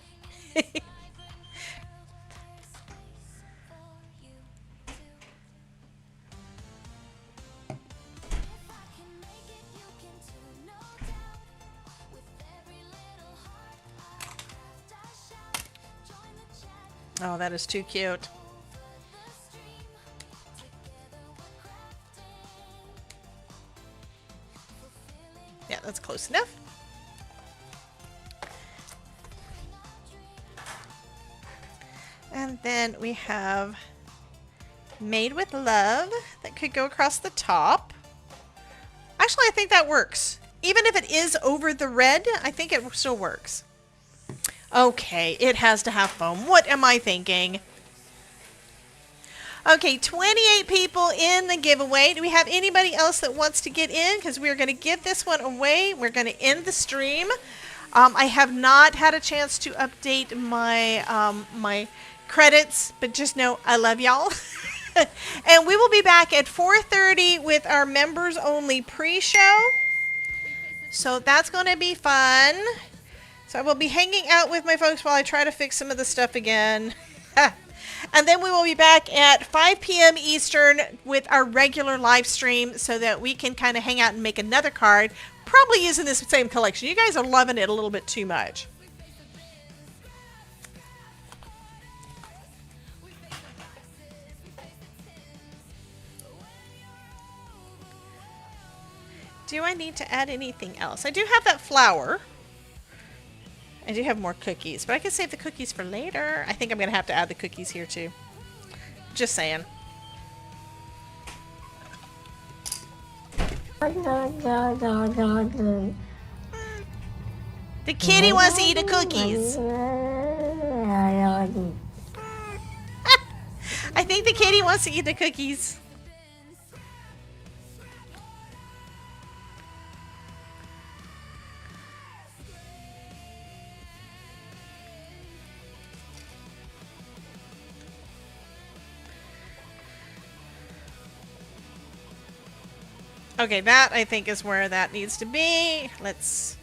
Oh, that is too cute. That's close enough. And then we have Made with Love that could go across the top. Actually, I think that works. Even if it is over the red, I think it still works. Okay, it has to have foam. What am I thinking? Okay, 28 people in the giveaway. Do we have anybody else that wants to get in? Because we're going to give this one away. We're going to end the stream. I have not had a chance to update my my credits, but just know I love y'all. And we will be back at 4:30 with our members only pre-show. So that's going to be fun. So I will be hanging out with my folks while I try to fix some of the stuff again. And then we will be back at 5 p.m. Eastern with our regular live stream so that we can kind of hang out and make another card, probably using this same collection. You guys are loving it a little bit too much. Do I need to add anything else? I do have that flour. I do have more cookies, but I can save the cookies for later. I think I'm going to have to add the cookies here too. Just saying. The kitty wants to eat the cookies. I think the kitty wants to eat the cookies. Okay, that I think is where that needs to be. Let's...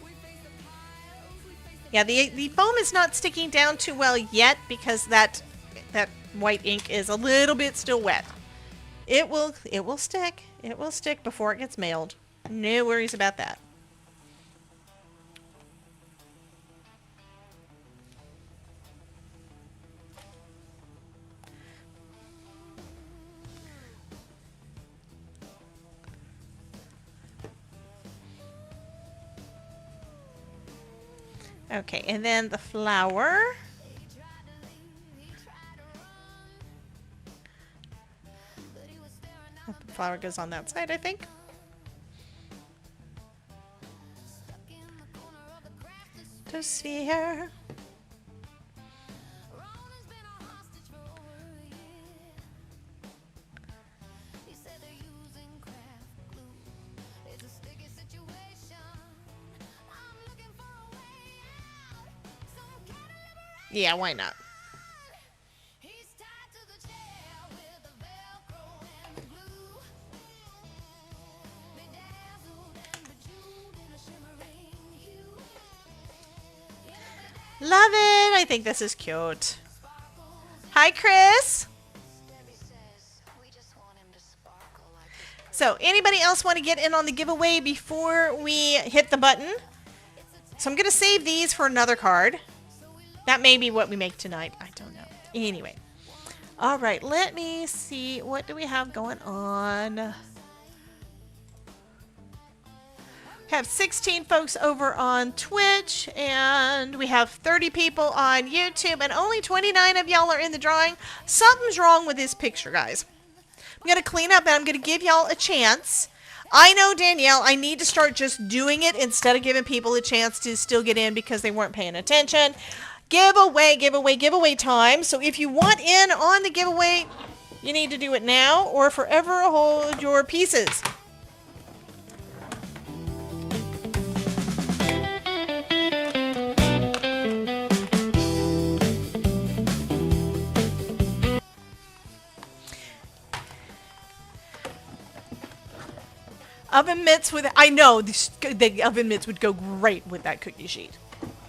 Yeah, the foam is not sticking down too well yet because that white ink is a little bit still wet. It will stick. It will stick before it gets mailed. No worries about that. Okay, and then the flour. The flour goes on that side, I think. The sphere. Yeah, why not? Love it. I think this is cute. Hi, Chris. So, anybody else want to get in on the giveaway before we hit the button? So, I'm going to save these for another card. That may be what we make tonight. I don't know. Anyway. All right. Let me see. What do we have going on? We have 16 folks over on Twitch. And we have 30 people on YouTube. And only 29 of y'all are in the drawing. Something's wrong with this picture, guys. I'm going to clean up and I'm going to give y'all a chance. I know, Danielle, I need to start just doing it instead of giving people a chance to still get in because they weren't paying attention. Giveaway time. So if you want in on the giveaway, you need to do it now or forever hold your pieces. Oven mitts with, I know, the oven mitts would go great with that cookie sheet.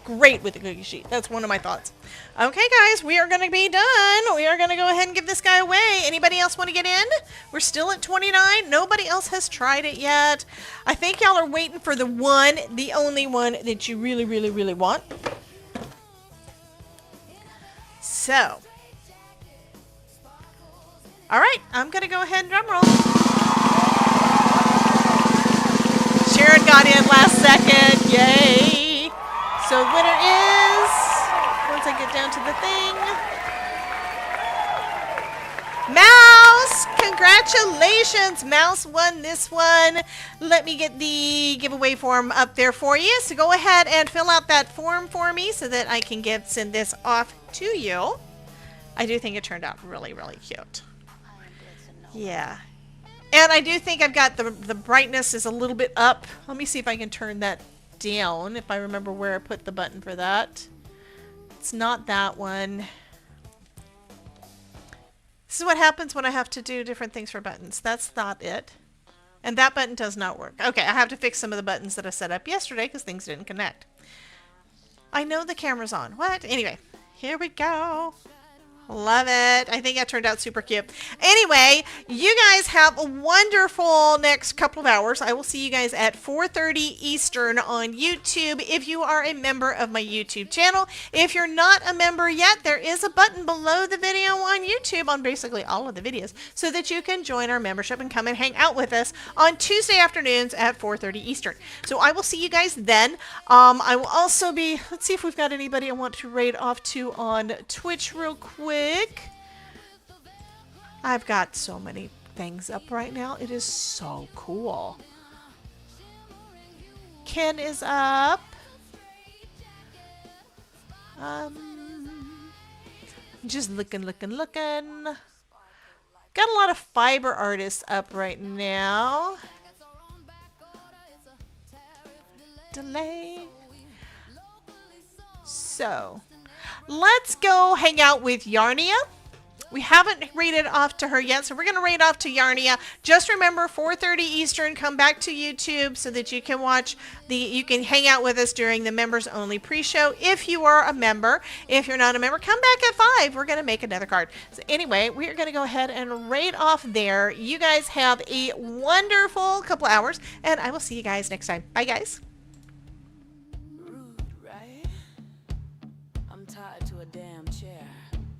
Great with the cookie sheet. That's one of my thoughts. Okay, guys, we are going to be done. We are going to go ahead and give this guy away. Anybody else want to get in? We're still at 29. Nobody else has tried it yet. I think y'all are waiting for the one, the only one that you really, really, really want. So. All right, I'm going to go ahead and drum roll. Sharon got in last second. Congratulations, Mouse won this one. Let me get the giveaway form up there for you. So go ahead and fill out that form for me so that I can send this off to you. I do think it turned out really, really cute. Yeah. And I do think I've got the brightness is a little bit up. Let me see if I can turn that down, if I remember where I put the button for that. It's not that one. This is what happens when I have to do different things for buttons. That's not it. And that button does not work. Okay, I have to fix some of the buttons that I set up yesterday because things didn't connect. I know the camera's on. What? Anyway, here we go. Love it. I think that turned out super cute. Anyway, you guys have a wonderful next couple of hours. I will see you guys at 4:30 Eastern on YouTube if you are a member of my YouTube channel. If you're not a member yet, there is a button below the video on YouTube on basically all of the videos so that you can join our membership and come and hang out with us on Tuesday afternoons at 4:30 Eastern. So I will see you guys then. I will also be, let's see if we've got anybody I want to raid off to on Twitch real quick. I've got so many things up right now. It is so cool. Ken is up. Just looking. Got a lot of fiber artists up right now. Delay. So, let's go hang out with Yarnia. We haven't rated off to her yet, so we're going to rate off to Yarnia. Just remember, 4:30 Eastern, come back to YouTube so that you can watch you can hang out with us during the members only pre-show if you are a member. If you're not a member, come back at 5. We're going to make another card. So anyway, we're going to go ahead and rate off there. You guys have a wonderful couple hours, and I will see you guys next time. Bye, guys.